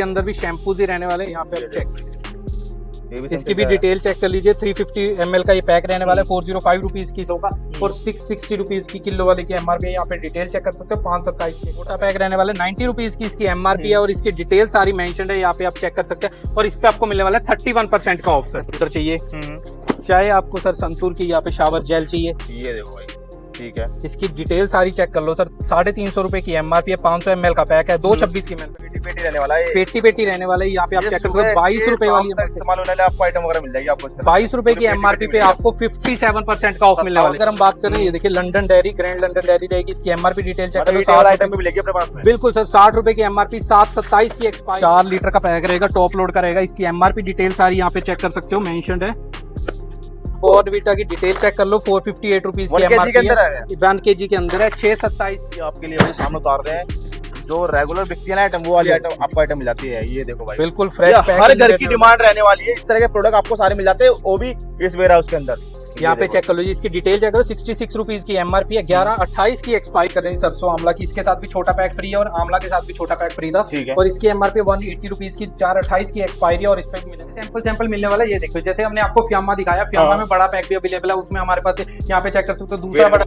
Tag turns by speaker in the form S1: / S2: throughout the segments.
S1: के अंदर भी शैम्पूज ही रहने वाले हैं। यहाँ पे आप चेक, इसकी भी डिटेल चेक कर लीजिए। 350 ml का ये पैक रहने वाला है, 405 रुपीज की होगा और 660 रुपीज की किलो वाले की एमआरपी है। यहाँ पे डिटेल चेक कर सकते हो। 527 की मोटा पैक रहने वाला है, 90 रुपीज की इसकी एमआरपी है और इसकी डिटेल सारी मेंशन है, यहाँ पे आप चेक कर सकते हैं। और इस पे आपको मिलने वाला है 31% का ऑफ सर। उधर चाहिए चाहे आपको सर संतूर की यहाँ पे शावर जेल चाहिए,
S2: ये देखो भाई, ठीक है।
S1: इसकी डिटेल सारी चेक कर लो सर। 350 रुपए की एमआरपी है, 500 ml का पैक है, 226 की
S2: पेटी रहने वाला है,
S1: पेटी रहने वाला है। यहाँ पे आप चेक कर सकते हो। 22 रुपए वाली
S2: इस्तेमाल होने वाले आपको आइटम वगैरह मिल जाएगी आपको।
S1: 22 रुपए की एमआरपी पे आपको 57% का ऑफ मिलने वाला है। अगर हम बात करें, ये देखिए London dairy, grand London dairy रहेगी। इसकी एमआरपी डिटेल चेक करो।
S2: 60 आइटम भी मिलेगी अपने पास में।
S1: बिल्कुल सर, 60 रुपए की एमआरपी, 727 की एक्सपायरी। 4 लीटर का पैक रहेगा, टॉप लोड का रहेगा। इसकी एमआरपी डिटेल सारी यहाँ पे चेक कर सकते हो, मेंशन्ड है। बॉर्नवीटा की डिटेल चेक कर लो, 458 रुपीज की एमआरपी है, 1 kg के अंदर है। 627
S2: आपके लिए भाई सामने उतार रहे हैं। जो रेगुलर बिकती है ना आइटम, वो वाली आइटम आपको आइटम मिल जाती है। ये देखो भाई,
S1: बिल्कुल फ्रेश पैक,
S2: हर घर की डिमांड रहने वाली है। इस तरह के प्रोडक्ट आपको सारे मिल जाते हैं, वो भी इस वेयर हाउस के अंदर।
S1: यहाँ पे चेक कर लो जी, इसकी डिटेल चेक करो। 66 रुपीज की एमआरपी है, 1128 की एक्सपायर कर रही है। सरसों आंवला की, इसके साथ भी छोटा पैक फ्री है और आंवला के साथ भी छोटा पैक फ्री था। और इसकी एमआरपी 180 रुपीज की, 428 की एक्सपायरी है। और इस पे सैंपल मिलने वाला है। ये देखो, जैसे हमने आपको फियामा दिखाया, फियामा में बड़ा पैक भी अवेलेबल है, उसमें हमारे पास यहाँ पे चेक कर सकते हो दूसरा बड़ा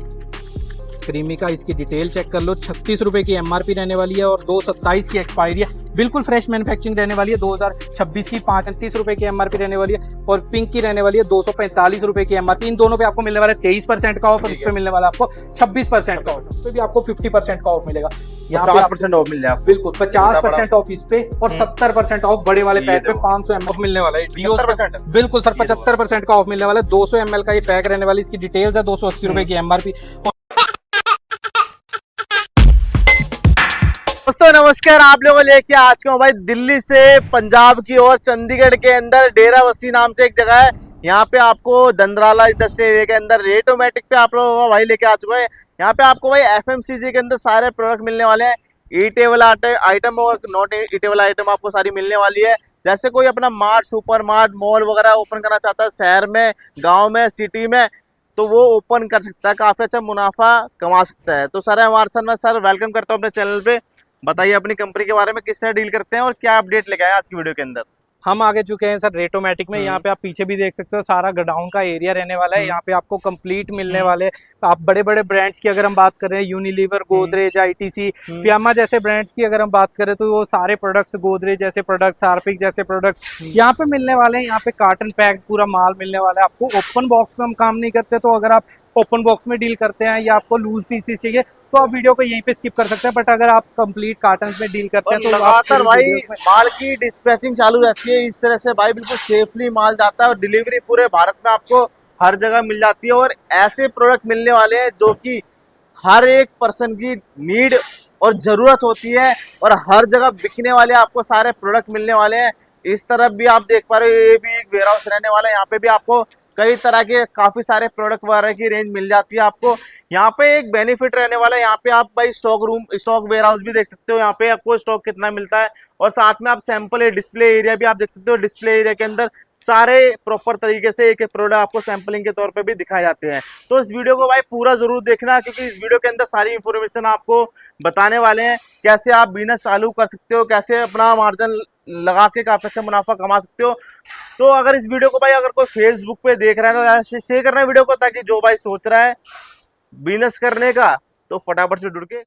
S1: क्रीमी का। इसकी डिटेल चेक कर लो। 36 रुपए की एमआरपी रहने वाली है और 227 की एक्सपायरी है। बिल्कुल फ्रेश मैन्युफैक्चरिंग रहने वाली है। 2026 की 35 रुपए की एमआरपी रहने वाली है। और पिंक की रहने वाली है 245 रुपए की एमआरपी। इन दोनों पे आपको मिलने वाला है 23% का ऑफ और इस पे मिलने वाला है आपको 26% का ऑफ। इस पे भी आपको 50% का ऑफ मिलेगा। यहाँ पे
S2: 50% ऑफ मिल जाएगा।
S1: बिल्कुल 50% ऑफ इस पे और 70% ऑफ बड़े वाले पैक पे 500 ml मिलने वाला है। बिल्कुल सर, 75% का ऑफ मिलने वाला है। 200 ml का ये पैक रहने वाली, इसकी डिटेल्स है। 280 रुपए की एमआरपी।
S2: दोस्तों नमस्कार, आप लोगों को लेके आ चुका हूँ भाई दिल्ली से पंजाब की ओर, चंडीगढ़ के अंदर डेराबस्सी नाम से एक जगह है। यहाँ पे आपको दंदराला इंडस्ट्रियल एरिया के अंदर रेटोमेटिक पे आप लोगों को भाई लेके आ चुका है। यहाँ पे आपको भाई एफएमसीजी के अंदर सारे प्रोडक्ट मिलने वाले हैं। ईटेबल आइटम और नॉट ईटेबल आइटम आपको सारी मिलने वाली है। जैसे कोई अपना मार्ट, सुपर मार्ट, मॉल वगैरह ओपन करना चाहता है शहर में, गाँव में, सिटी में, तो वो ओपन कर सकता है, काफी अच्छा मुनाफा कमा सकता है। तो सर हमारे साथ, मैं सर वेलकम करता हूँ अपने चैनल पे। बताइए अपनी कंपनी के बारे में, किस तरह डील करते हैं और क्या अपडेट लेके आए आज की वीडियो के अंदर।
S1: हम आगे चुके हैं सर रेटोमेटिक में। यहाँ पे आप पीछे भी देख सकते हो, सारा गोडाउन का एरिया रहने वाला है। यहाँ पे आपको कंप्लीट मिलने वाले आप बड़े बड़े ब्रांड्स की अगर हम बात करें, यूनिलीवर, गोदरेज, आईटीसी, फियामा जैसे ब्रांड्स की अगर हम बात करें, तो वो सारे प्रोडक्ट्स, गोदरेज जैसे प्रोडक्ट्स, हार्पिक जैसे प्रोडक्ट्स यहाँ पे मिलने वाले हैं। यहाँ पे कार्टन पैक पूरा माल मिलने वाला है आपको। ओपन बॉक्स में हम काम नहीं करते, तो अगर आप ओपन बॉक्स में डील करते हैं या आपको लूज पीसेस चाहिए, तो आप वीडियो को यहीं पे स्किप कर सकते हैं। बट अगर आप कंप्लीट कार्टन में डील करते हैं तो
S2: लगातार भाई माल की डिस्पैचिंग चालू रहती है। इस तरह से भाई बिल्कुल सेफली माल जाता है और डिलीवरी पूरे भारत में आपको हर जगह मिल जाती है। और ऐसे प्रोडक्ट मिलने वाले हैं जो कि हर एक पर्सन की नीड और जरूरत होती है और हर जगह बिकने वाले आपको सारे प्रोडक्ट मिलने वाले हैं। इस तरफ भी आप देख पा रहे हो, ये भी एक वेयर हाउस रहने वाला है। यहाँ पे भी आपको कई तरह के काफी सारे प्रोडक्ट वगैरह की रेंज मिल जाती है आपको। यहाँ पे एक बेनिफिट रहने वाला है, यहाँ पे आप भाई stock room, stock warehouse भी देख सकते हो। यहाँ पे आपको स्टॉक कितना मिलता है और साथ में आप सैंपल डिस्प्ले एरिया भी आप देख सकते हो। डिस्प्ले एरिया के अंदर सारे प्रॉपर तरीके से एक एक प्रोडक्ट आपको सैंपलिंग के तौर पे भी दिखाए जाते हैं। तो इस वीडियो को भाई पूरा जरूर देखना, क्योंकि इस वीडियो के अंदर सारी इंफॉर्मेशन आपको बताने वाले हैं। कैसे आप बिजनेस चालू कर सकते हो, कैसे अपना मार्जिन लगा के काफी अच्छा मुनाफा कमा सकते हो। तो अगर इस वीडियो को भाई अगर कोई फेसबुक पे देख रहा है तो शेयर करना वीडियो को, ताकि जो भाई सोच रहा है बिजनेस करने का तो फटाफट से जुड़ के।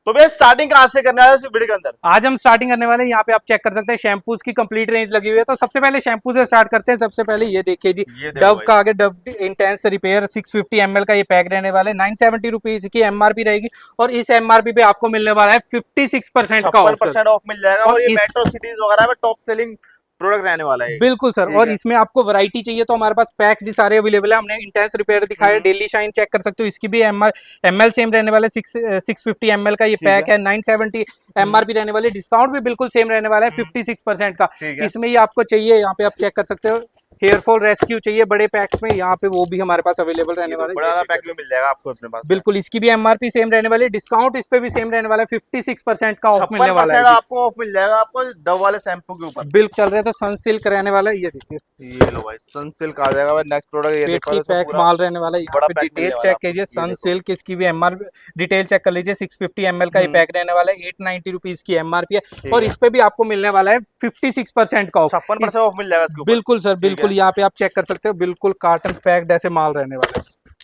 S2: तो भैया स्टार्टिंग कहाँ से करने वाले हैं इस वीडियो के अंदर?
S1: आज हम स्टार्टिंग करने वाले हैं, यहाँ पे आप चेक कर सकते हैं शैम्पूज की कंप्लीट रेंज लगी हुई है। तो सबसे पहले शैम्पू से स्टार्ट करते हैं। सबसे पहले ये देखिए जी, डव का आगे डव इंटेंस रिपेयर 650 ml का ये पैक रहने वाला है। 970 रुपीज की एमआरपी रहेगी और इस एमआरपी पे आपको मिलने वाला है 56% का
S2: ऑफ मिल जाएगा। और ये मेट्रो सिटीज वगैरह में टॉप सेलिंग प्रोडक्ट रहने वाला है।
S1: बिल्कुल सर। और इसमें आपको वैरायटी चाहिए तो हमारे पास पैक भी सारे अवेलेबल है। हमने इंटेंस रिपेयर दिखाया, डेली शाइन चेक कर सकते हो। इसकी भी एमएल सेम रहने वाले, 650 ml का ये पैक है। 970 एमआरपी रहने वाले। डिस्काउंट भी बिल्कुल सेम रहने वाला है 56% का। इसमें ही आपको चाहिए, यहाँ पे आप चेक कर सकते हो, हेयर फॉल रेस्क्यू चाहिए बड़े पैक्स में, यहाँ पे वो भी हमारे पास अवेलेबल रहने वाला है।
S2: बड़ा पैक में मिल जाएगा आपको अपने पास।
S1: बिल्कुल, इसकी भी एमआरपी सेम रहने वाली है, डिस्काउंट इस पे भी सेम रहने वाला है, 56% का ऑफ मिलने वाला है।
S2: आपको ऑफ मिल जाएगा आपको डव वाले शैम्पू के ऊपर।
S1: बिल चल रहे हैं तो सनसिल्क रहने वाला है, ये देखिए,
S2: ये लो भाई सनसिल्क आ जाएगा भाई। नेक्स्ट प्रोडक्ट ये
S1: पेटी पैक माल रहने वाला है। यहाँ पे डिटेल चेक कीजिए, सनसिल्क इसकी भी एमआरपी डिटेल चेक कर लीजिए। 650 ml का ये पैक रहने वाला है, 890 रुपीज की एमआरपी है, और इस पे भी आपको मिलने वाला है 56% का ऑफ,
S2: 56% ऑफ मिल जाएगा इसके ऊपर।
S1: बिल्कुल सर, बिल्कुल, यहाँ पे आप चेक कर सकते हो, बिल्कुल कार्टन पैक्ड ऐसे माल रहने वाला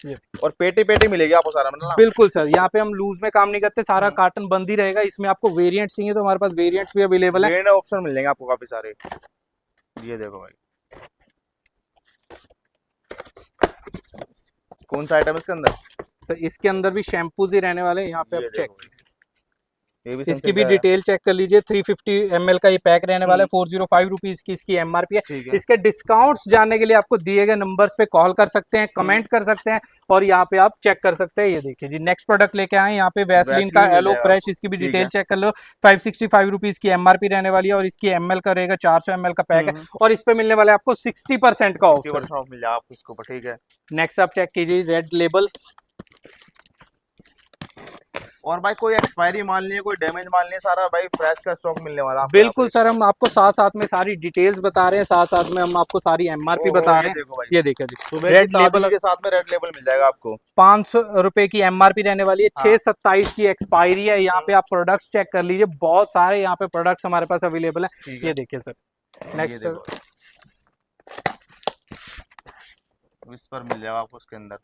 S1: है।
S2: और पेटी मिलेगी आपको सारा मतलब।
S1: बिल्कुल सर, यहाँ पे हम लूज में काम नहीं करते, सारा कार्टन बंद ही रहेगा। इसमें आपको वेरिएंट्स चाहिए तो हमारे पास वेरिएंट्स भी अवेलेबल है,
S2: ऑप्शन मिलेंगे आपको काफी सारे। ये देखो भाई, कौन सा आइटम इसके अंदर?
S1: सर इसके अंदर भी शैम्पूज ही रहने वाले हैं, यहाँ पे आप चेक,
S2: ये भी
S1: इसकी भी डिटेल चेक कर लीजिए। 350 ml का ये पैक रहने वाला है, 405 रुपीज की इसकी एमआरपी है। इसके डिस्काउंट्स जानने के लिए आपको दिए गए नंबर्स पे कॉल कर सकते हैं, कमेंट कर सकते हैं, और यहाँ पे आप चेक कर सकते हैं। ये देखिए जी, नेक्स्ट प्रोडक्ट लेके आए यहाँ पे वैसलीन का एलो फ्रेश, इसकी भी डिटेल चेक कर लो। 565 रुपीज की एमआरपी रहने वाली है, और इसकी एमएल का रहेगा 400 ml का पैक है, और इस पे मिलने वाला है आपको 60% का ऑफ
S2: मिल जाएगा आपको इसके ऊपर। ठीक है,
S1: नेक्स्ट आप चेक कीजिए रेड लेबल।
S2: और भाई कोई एक्सपायरी माल नहीं है, कोई डैमेज माल नहीं है, सारा भाई फ्रेश का स्टॉक मिलने वाला है।
S1: बिल्कुल सर, हम आपको साथ साथ में सारी डिटेल्स बता रहे हैं, साथ साथ में हम आपको सारी एमआरपी बता रहे हैं। ये देखिए जी, रेड लेबल
S2: के साथ में रेड लेबल मिल जाएगा आपको।
S1: 500 रुपए की एमआरपी रहने वाली है, 6/27 की एक्सपायरी है। यहाँ पे आप प्रोडक्ट्स चेक कर लीजिए, बहुत सारे यहाँ पे प्रोडक्ट्स हमारे पास अवेलेबल है। ये देखिए सर, नेक्स्ट
S2: विस्पर मिल जाएगा आपको उसके अंदर।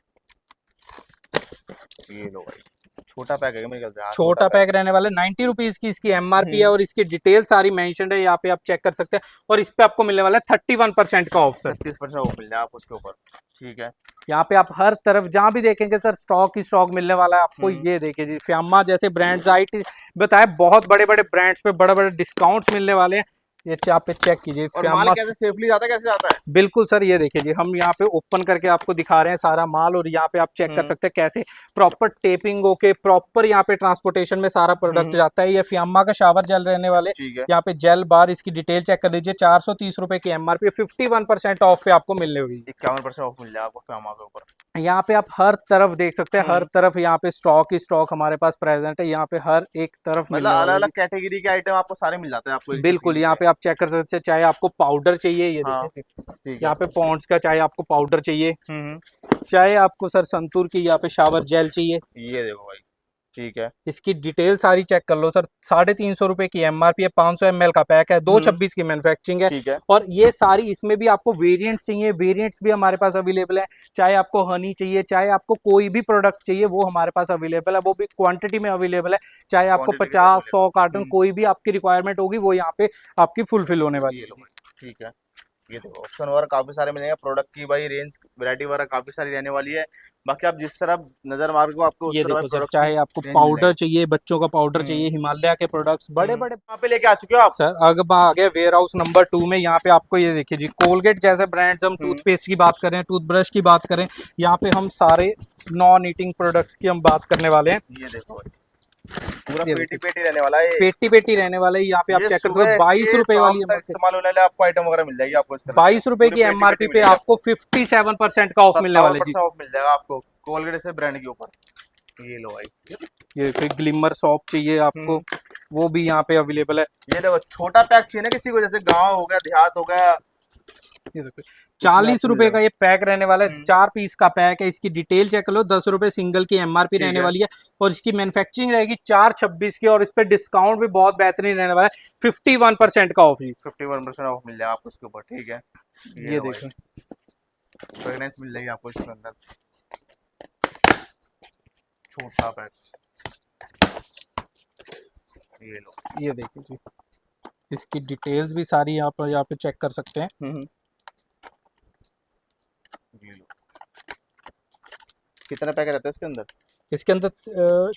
S2: ये लो भाई, छोटा पैक है मेरे ख्याल से,
S1: छोटा पैक रहने वाला है। 90 रुपीज की इसकी एमआरपी है, और इसकी डिटेल सारी मेंशन्ड है, यहाँ पे आप चेक कर सकते हैं, और इस पे आपको मिलने वाला है 31% का ऑफ सर।
S2: 30% ऑफ मिल जाएगा आपको उसके ऊपर। ठीक है,
S1: यहाँ पे आप हर तरफ जहां भी देखेंगे सर स्टॉक ही स्टॉक मिलने वाला है आपको। ये देखिए जी, फियामा जैसे ब्रांड्स आई बताए, बहुत बड़े बड़े ब्रांड्स पे बड़े बड़े डिस्काउंट्स मिलने वाले हैं। ये आप पे चेक कीजिए,
S2: माल कैसे सेफली जाता है, कैसे जाता है?
S1: बिल्कुल सर, ये देखिए जी, हम यहाँ पे ओपन करके आपको दिखा रहे हैं सारा माल, और यहाँ पे आप चेक कर सकते हैं कैसे प्रॉपर टेपिंग होके प्रॉपर यहाँ पे ट्रांसपोर्टेशन में सारा प्रोडक्ट जाता है। ये फियामा का शावर जेल रहने वाले, यहाँ पे जेल बार, इसकी डिटेल चेक कर लीजिए। 430 रुपए की एमआरपी, 51% ऑफ पे आपको मिलने होगी।
S2: 51% ऑफ मिल जाएगा आपको फियामा के ऊपर।
S1: यहाँ पे आप हर तरफ देख सकते हैं, हर तरफ यहाँ पे स्टॉक ही स्टॉक हमारे पास प्रेजेंट है। यहाँ पे हर एक तरफ
S2: मतलब अलग अलग कैटेगरी के आइटम आपको सारे मिल जाते हैं आपको।
S1: बिल्कुल, यहाँ पे आप चेक कर सकते हैं, चाहे आपको पाउडर चाहिए, ये देखिए यहाँ पे पॉन्ड्स का, चाहे आपको पाउडर चाहिए, चाहे आपको सर संतूर की यहाँ पे शावर जेल चाहिए।
S2: ये देखो भाई, ठीक है,
S1: इसकी डिटेल सारी चेक कर लो सर। 350 रुपए की एमआरपी है, 500 ml का पैक है, 226 की मैन्युफैक्चरिंग है, और ये सारी इसमें भी आपको वेरिएंट्स चाहिए, वेरिएंट्स भी हमारे पास अवेलेबल है। चाहे आपको हनी चाहिए, चाहे आपको कोई भी प्रोडक्ट चाहिए, वो हमारे पास अवेलेबल है, वो भी क्वांटिटी में अवेलेबल है। चाहे आपको 50-100 कार्टन कोई भी आपकी रिक्वायरमेंट होगी, वो यहाँ पे आपकी फुलफिल होने वाली है।
S2: ठीक है, ये देखो ऑप्शन वगैरह काफी सारे मिलेंगे, प्रोडक्ट की भाई रेंज वैरायटी वगैरह काफी सारी रहने वाली है। बाकी आप जिस तरह नजर मार को आपको
S1: ये देखो सर, चाहे आपको पाउडर चाहिए, बच्चों का पाउडर चाहिए, हिमालय के प्रोडक्ट्स बड़े बड़े
S2: यहाँ पे लेके आ चुके हो आप
S1: सर। अब आ गए वेयर हाउस नंबर 2 में। यहाँ पे आपको ये देखिए जी, कोलगेट जैसे ब्रांड्स, हम टूथपेस्ट की बात करें, टूथब्रश की बात करें, यहाँ पे हम सारे नॉन ईटिंग प्रोडक्ट्स की हम बात करने वाले हैं।
S2: ये देखो भाई, पूरा पेटी रहने वाला है,
S1: पेटी रहने वाला है। यहाँ पे आप चेक कर सकते हो, 22 रुपए वाली
S2: इस्तेमाल होने वाले आपको आइटम वगैरह मिल जाएगी आपको।
S1: 22 रुपए की एमआरपी पे आपको 57% का ऑफ मिलने वाले जी।
S2: ऑफ मिल जाएगा आपको कोलगेट से ब्रांड के ऊपर। ये लो भाई,
S1: ये फिर ग्लिमर सॉप चाहिए आपको, वो भी यहाँ पे अवेलेबल है।
S2: ये देखो, छोटा पैक चाहिए ना किसी को, जैसे गांव हो गया, देहात हो गया।
S1: ये देखो 40 रुपए का ये पैक रहने वाला है, 4 पीस का पैक है। इसकी डिटेल चेक कर लो, 10 रुपए सिंगल की एमआरपी रहने वाली है, और इसकी मैन्युफैक्चरिंग रहेगी 426 की, और इस पे डिस्काउंट भी बहुत बेहतरीन रहने वाला है, 51% का ऑफ।
S2: 51% ऑफ मिल जाएगा आपको इसके ऊपर। ठीक है,
S1: ये देखो,
S2: फ्रेगनेंस मिल जाएगी आपको इसके अंदर, छोटा पैक। ये लो,
S1: ये देखिए जी, इसकी डिटेल्स भी सारी यहाँ पे चेक कर सकते हैं।
S2: ये लो, कितना पैक रहता है इसके अंदर?
S1: इसके अंदर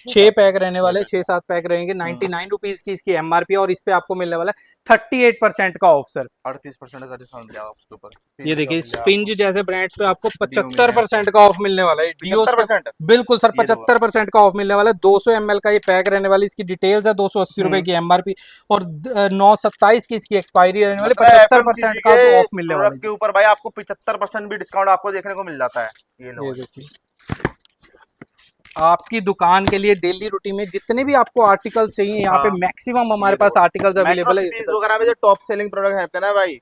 S1: 6 पैक रहने वाले, 6-7 पैक रहेंगे। 99 रुपीज की इसकी एमआरपी है और इस पे आपको मिलने वाला है 38% का ऑफ सर।
S2: 38% का डिस्काउंट मिलेगा आपके ऊपर।
S1: ये देखिए स्प्रिंज जैसे ब्रांड्स पे आपको 75% का ऑफ मिलने वाला है। डियो
S2: 75%?
S1: बिल्कुल सर 75% का ऑफ मिलने वाला है। 200 ml का ये पैक रहने वाली, इसकी डिटेल्स है। 280 रुपए की एमआरपी और 9/27 की इसकी एक्सपायरी रहने वाली। 75% का ऑफ मिलने वाला है
S2: के ऊपर भाई आपको 75% भी डिस्काउंट आपको देखने को मिल जाता है। ये
S1: देखिए आपकी दुकान के लिए डेली रूटीन में जितने भी आपको आर्टिकल्स चाहिए यहाँ पे मैक्सिमम हमारे पास आर्टिकल्स अवेलेबल है।
S2: वगैरह में जो टॉप सेलिंग प्रोडक्ट रहते हैं ना भाई,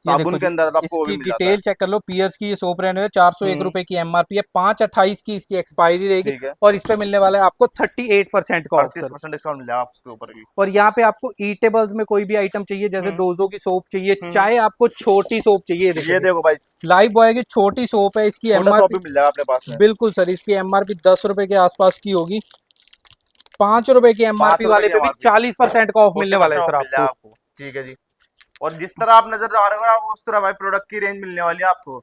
S2: साबुन के अंदर आपको
S1: इसकी डिटेल चेक कर लो। पियर्स की ये सोप रहने वाली 401 रुपए की एमआरपी है। 5/28 की इसकी एक्सपायरी रहेगी और इस पे मिलने वाला है आपको 38% का ऑफ
S2: डिस्काउंट मिल जाएगा आपके ऊपर भी।
S1: और यहाँ पे आपको ईटेबल्स में कोई भी आइटम चाहिए, जैसे डोजो की सोप चाहिए, चाहे आपको छोटी सोप चाहिए,
S2: ये देखो भाई
S1: लाइफ बॉय की छोटी सोप है, इसकी एमआरपी
S2: मिल जाएगा अपने पास में।
S1: बिल्कुल सर, इसकी एमआरपी 10 रुपए के आसपास की होगी। 5 रुपए की एमआरपी वाले पे भी 40% का ऑफ मिलने वाला है सर आपको।
S2: ठीक है जी। और जिस तरह आप नजर आ रहे हो उस तरह भाई प्रोडक्ट की रेंज मिलने वाली है आपको।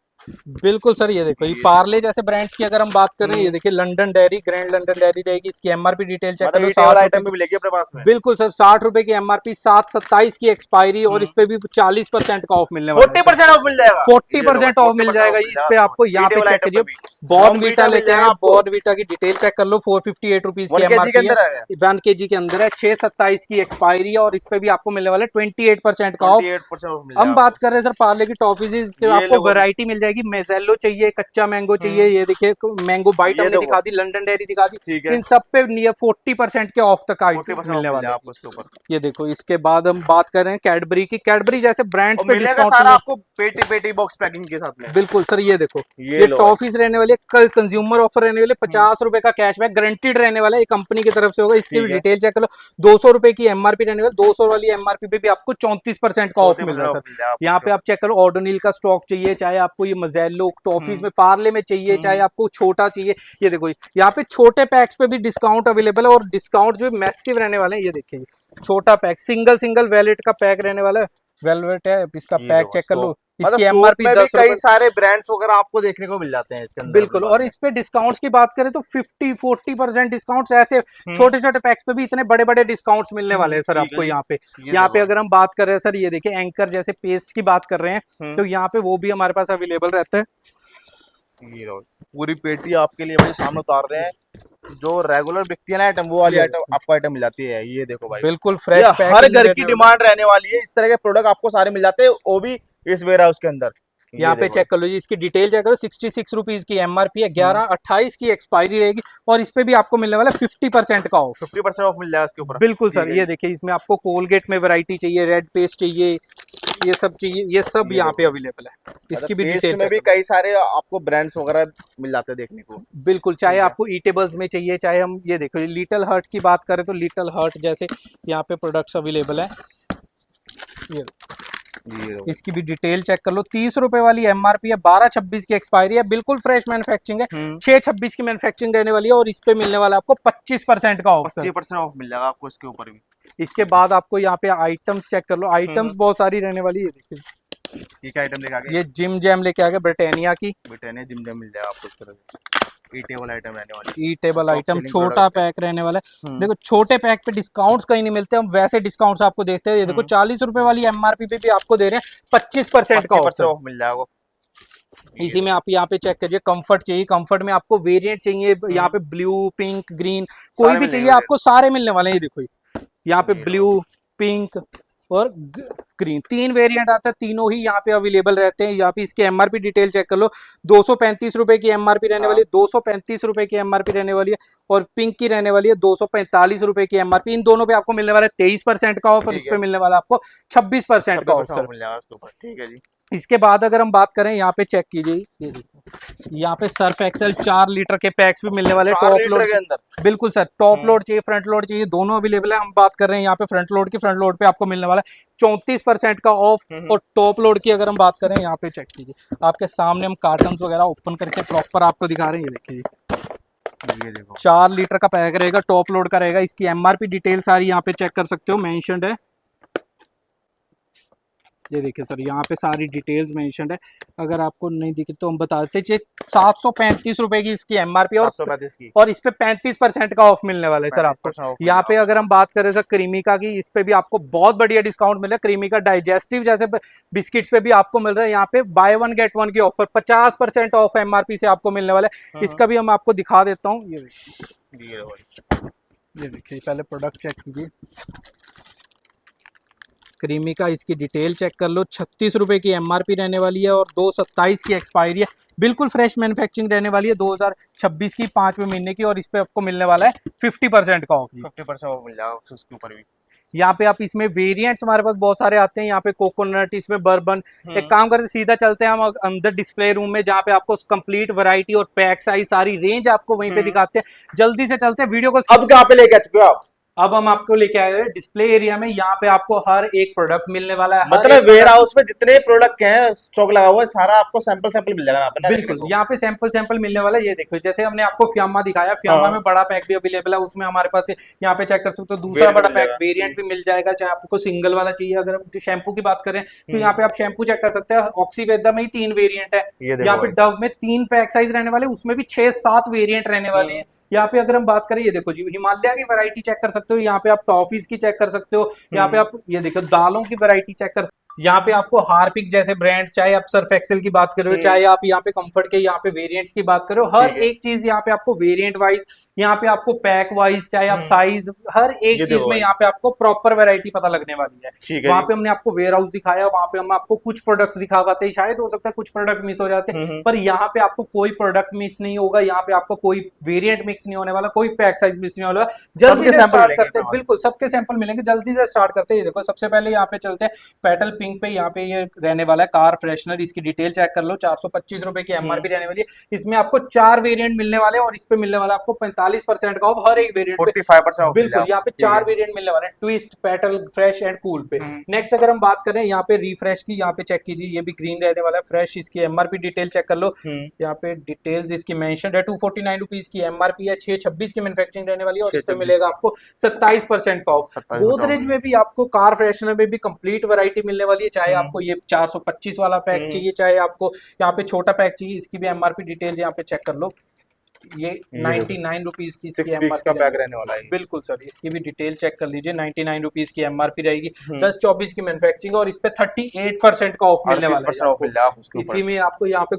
S1: बिल्कुल सर, ये देखो ये पार्ले जैसे ब्रांड्स की अगर हम बात करें, ये देखिए London dairy, grand London dairy रहेगी। इसकी एमआरपी डिटेल चेक कर लो। 60
S2: आइटम भी मिलेगी अपने पास में।
S1: बिल्कुल सर 60 रुपए की एमआरपी, 7/27 की एक्सपायरी और इस पे भी 40% का ऑफ मिलने वाला है।
S2: 40% ऑफ मिल जाएगा।
S1: 40% ऑफ मिल जाएगा इस पे आपको। यहाँ पे चेक करिए बॉर्नवीटा लेके आए, बॉर्नवीटा की डिटेल चेक कर लो। 458 रुपीज की एमआरपी है, 1 kg के अंदर है। 6/27 की एक्सपायरी है और इस पे भी आपको मिलने वाला है 28% का ऑफ। हम बात कर रहे हैं सर पार्ले की टॉफीज, आपको वैरायटी मिल जाएगी। मेजेलो चाहिए, कच्चा मैंगो चाहिए, ये देखिए मैंगो बाइट हमने दिखा दी, लंदन डेयरी दिखा दी। इन सब पे नियर 40% के ऑफ तक मिलने वाले हैं आपको। ये देखो इसके बाद हम बात कर रहे हैं कैडबरी की। कैडबरी जैसे ब्रांड्स पे डिस्काउंट
S2: आपको पेटी बॉक्स पैकिंग के साथ में।
S1: बिल्कुल सर, ये देखो ये टॉफीज रहने वाली है, कंज्यूमर ऑफर रहने वाले, 50 रुपए का कैशबैक गारंटीड रहने वाला है, कंपनी की तरफ से होगा। इसकी भी डिटेल चेक कर लो। 200 रुपए की एमआरपी रहने वाली, 200 वाली एमआरपी पे भी आपको 34% का ऑफ मिल रहा है सर। यहाँ पे आप चेक करो, ऑर्डोनिल का स्टॉक चाहिए, चाहे आपको ये मजेलो टॉफीज में पार्ले में चाहिए, चाहे आपको छोटा चाहिए, ये देखो यहाँ पे छोटे पैक्स पे भी डिस्काउंट अवेलेबल है और डिस्काउंट जो मैसिव रहने वाले हैं। ये देखिए छोटा पैक, सिंगल वेलेट का पैक रहने वाला है, वेलवेट है, इसका पैक चेक कर लो। इसकी एमआरपी 10
S2: कई सारे ब्रांड्स वगैरह आपको देखने को मिल जाते हैं इसके अंदर।
S1: बिल्कुल, और इस पे डिस्काउंट्स की बात करें तो 50-40% डिस्काउंट्स, ऐसे छोटे छोटे पैक्स पे भी इतने बड़े बड़े डिस्काउंट्स मिलने वाले हैं सर आपको। यहाँ पे अगर हम बात कर रहे हैं सर, ये देखिए एंकर जैसे पेस्ट की बात कर रहे हैं तो यहाँ पे वो भी हमारे पास अवेलेबल रहता है।
S2: पूरी पेटी आपके लिए भाई सामने उतार रहे हैं। जो रेगुलर बिकती है ना आइटम, वो वाली आइटम आपको आइटम मिल जाती है। ये देखो भाई
S1: बिल्कुल फ्रेश,
S2: हर घर की डिमांड रहने वाली है। इस तरह के प्रोडक्ट आपको सारे मिल जाते हैं, वो भी इस वेयर हाउस के अंदर।
S1: यहाँ पे चेक कर लो जी, इसकी डिटेल चेक करो। 66 रुपीज की एमआरपी है, 11/28 की एक्सपायरी रहेगी और इस पे भी आपको मिलने वाला 50% का ऑफ।
S2: 50% ऑफ मिल जाएगा इसके ऊपर।
S1: बिल्कुल सर, ये देखिए इसमें आपको कोलगेट में वैरायटी चाहिए, रेड पेस्ट चाहिए, ये सब चाहिए, ये सब यहाँ पे अवेलेबल है। इसकी भी डिटेल
S2: में भी कई सारे आपको ब्रांड्स वगैरह मिल जाते हैं देखने को।
S1: बिल्कुल, चाहे आपको ईटेबल्स में चाहिए, चाहे हम ये देखो लिटिल हर्ट की बात करें तो लिटिल हर्ट जैसे यहाँ पे प्रोडक्ट्स अवेलेबल है। ये इसकी भी डिटेल चेक कर लो। 30 रुपए वाली एमआरपी है, 12/26 की एक्सपायरी है, बिल्कुल फ्रेश मैन्युफैक्चरिंग है। 6/26 की मैन्युफैक्चरिंग रहने वाली है और इस पे मिलने वाला आपको 25% का ऑफ।
S2: 25% ऑफ मिल जाएगा आपको इसके ऊपर भी।
S1: इसके बाद आपको यहाँ पे आइटम्स चेक कर लो, आइटम्स बहुत सारी रहने वाली है। देखिए
S2: ये क्या आइटम लेके आ गए?
S1: ये जिम जैम लेके आ गए, ब्रिटानिया की।
S2: ब्रिटानिया जिम जैम मिल जाएगा आपको इस तरह से। ईटेबल आइटम रहने वाली,
S1: ईटेबल आइटम, छोटा पैक रहने वाला है। देखो छोटे पैक पे डिस्काउंट्स कहीं नहीं मिलते, हम वैसे डिस्काउंट्स आपको देखते हैं। ये देखो 40 रुपए वाली एमआरपी पे भी आपको दे रहे हैं 25% का ऑफ
S2: मिल जाएगा।
S1: इसी में आप यहाँ पे चेक करिए, कंफर्ट चाहिए, कंफर्ट में आपको वेरिएंट चाहिए, यहाँ पे ब्लू, पिंक, ग्रीन, कोई भी चाहिए आपको, सारे मिलने वाले हैं। ये देखो यहाँ पे ब्लू, पिंक और ग्रीन 3 वेरिएंट आता है, तीनों ही यहाँ पे अवेलेबल रहते हैं। यहाँ पे इसके एमआरपी डिटेल चेक कर लो। 235 रुपए की एमआरपी रहने वाली है, 235 रुपए की एमआरपी रहने वाली है और पिंक की रहने वाली है 245 रुपए की एमआरपी। इन दोनों पे आपको मिलने वाला है 23% का ऑफ और इस पे मिलने वाला आपको 26% का ऑफ मिल
S2: जाएगा। ठीक है जी।
S1: इसके बाद अगर हम बात करें, यहाँ पे चेक कीजिए, ये देखो यहाँ पे सर्फ एक्सेल 4 लीटर के पैक्स भी मिलने वाले, टॉप लोड के अंदर। बिल्कुल सर, टॉप लोड चाहिए, फ्रंट लोड चाहिए, दोनों अवेलेबल है। हम बात कर रहे हैं यहाँ पे फ्रंट लोड की। फ्रंट लोड पे आपको मिलने वाला है 34% का ऑफ और टॉप लोड की अगर हम बात करें, यहाँ पे चेक कीजिए, आपके सामने हम कार्टन वगैरह ओपन करके प्रॉपर आपको दिखा रहे हैं। ये देखिए ये देखो 4 लीटर का पैक रहेगा, टॉप लोड का रहेगा। इसकी एमआरपी डिटेल सारी यहाँ पे चेक कर सकते हो, मेंशन्ड है। ये देखिए सर, यहाँ पे सारी डिटेल्स मेंशन्ड है, अगर आपको नहीं दिखे तो हम बता देते हैं। 735 रुपए की इसकी एमआरपी और इस पे 35% का ऑफ मिलने वाला है सर आपको। यहाँ पे अगर हम बात करें सर क्रीमिका की, इस पे भी आपको बहुत बढ़िया डिस्काउंट मिला है। क्रीमिका डाइजेस्टिव जैसे बिस्किट्स पे भी आपको मिल रहा है यहाँ पे बाय वन गेट वन की ऑफर, 50% ऑफ एमआरपी से आपको मिलने वाला है। इसका भी हम आपको दिखा देता हूँ। ये देखिए पहले प्रोडक्ट चेक कीजिए, क्रीमिका, इसकी डिटेल चेक कर लो। 36 रुपए की एमआरपी रहने वाली है और 2/27 की एक्सपायरी है। बिल्कुल फ्रेश मैन्युफैक्चरिंग रहने वाली है 2026 की 5वें महीने की, और इस पे आपको मिलने वाला है 50% का ऑफ।
S2: 50% ऑफ मिल जाएगा उसके ऊपर भी।
S1: यहाँ पे आप इसमें वेरिएंट्स हमारे पास बहुत सारे आते हैं। यहाँ पे कोकोनट, इसमें बर्बन। एक काम करते सीधा चलते हैं हम अंदर डिस्प्ले रूम में, जहाँ पे आपको कंप्लीट वैरायटी और पैक साइज सारी रेंज आपको वहीं पे दिखाते हैं। जल्दी से चलते हैं वीडियो को।
S2: अब कहाँ पे लेके आ चुके हो आप?
S1: अब हम आपको लेके आए हैं डिस्प्ले एरिया में। यहाँ पे आपको हर एक प्रोडक्ट मिलने वाला है।
S2: मतलब वेयर हाउस में जितने प्रोडक्ट हैं स्टॉक लगा हुआ है सारा आपको सैंपल मिल जाएगा यहाँ पे।
S1: बिल्कुल, यहाँ पे सैंपल मिलने वाला है। ये देखो, जैसे हमने आपको फियामा दिखाया, फियामा में बड़ा पैक भी अवेलेबल है, उसमें हमारे पास यहाँ पे चेक कर सकते हो दूसरा बड़ा पैक वेरिएंट भी मिल जाएगा। चाहे आपको सिंगल वाला चाहिए। अगर हम शैम्पू की बात करें तो यहाँ पे आप शैम्पू चेक कर सकते हैं। ऑक्सीवेदा में ही 3 वेरिएंट है, यहाँ पे डव में 3 पैक साइज रहने वाले, उसमें भी 6-7 वेरिएंट रहने वाले हैं। यहाँ पे अगर हम बात करें, ये देखो जी, हिमालय की वैरायटी चेक कर सकते हो। यहाँ पे आप टॉफीज की चेक कर सकते हो। यहाँ पे आप ये देखो दालों की वैरायटी चेक कर। यहाँ पे आपको हार्पिक जैसे ब्रांड, चाहे आप सर्फ एक्सेल की बात करो, चाहे आप यहाँ पे कंफर्ट के यहाँ पे वेरिएंट्स की बात करो, हर एक चीज यहाँ पे आपको वेरिएंट वाइज, यहाँ पे आपको पैक वाइज, चाहे आप साइज, हर एक चीज में यहाँ पे आपको प्रॉपर वैरायटी पता लगने वाली है। वहां पे हमने आपको वेयर हाउस दिखाया, वहां पे हम आपको कुछ प्रोडक्ट्स दिखा पाते हैं। शायद हो सकता है कुछ प्रोडक्ट मिस हो जाते हैं, पर यहाँ पे आपको कोई प्रोडक्ट मिस नहीं होगा। यहाँ पे आपको कोई वेरिएंट मिक्स नहीं होने वाला, कोई पैक साइज मिस नहीं होने वाला। जल्दी से स्टार्ट करते हैं। बिल्कुल सबके सैंपल मिलेंगे, जल्दी से स्टार्ट करते हैं। देखो सबसे पहले यहाँ पे चलते हैं पेटल पिंक पे। यहाँ पे ये रहने वाला है कार फ्रेशनर, इसकी डिटेल चेक कर लो। 425 रुपए की एमआरपी रहने वाली है। इसमें आपको 4 वेरिएंट मिलने वाले हैं और इस पे मिलने वाला आपको 45% का ऑफ हर एक वेरिएंट पे।
S2: 45% ऑफ।
S1: बिल्कुल, यहाँ पे 4 वेरिएंट मिलने वाले हैं, twist, petal, fresh and cool पे। नेक्स्ट अगर हम बात करें यहाँ पे रिफ्रेश की, यहाँ पे चेक कीजिए, ये भी ग्रीन रहने वाला है, फ्रेश। इसकी एमआरपी डिटेल चेक कर लो। यहाँ पे डिटेल्स इसकी मेंशन है। 249 रुपीज की एमआरपी है, 626 की मैन्युफैक्चरिंग रहने वाली है और इस पे मिलेगा आपको 27% का ऑफ। गोदरेज में भी आपको कार फ्रेशनर में भी कंप्लीट वैरायटी मिलने वाली है। चाहे आपको ये 425 वाला पैक चाहिए, चाहे आपको यहाँ पे छोटा पैक चाहिए, इसकी भी एमआरपी डिटेल यहाँ पे चेक कर लो। ये 99 रुपीज की इसकी एमआरपी
S2: का पैक रहने वाला है।
S1: बिल्कुल सर, इसकी भी डिटेल चेक कर लीजिए। 99 रुपीज की एमआरपी रहेगी, 10-24 की मैन्युफैक्चरिंग और इस पे 38% का ऑफ मिलने वाला है। इसी में आपको यहाँ पे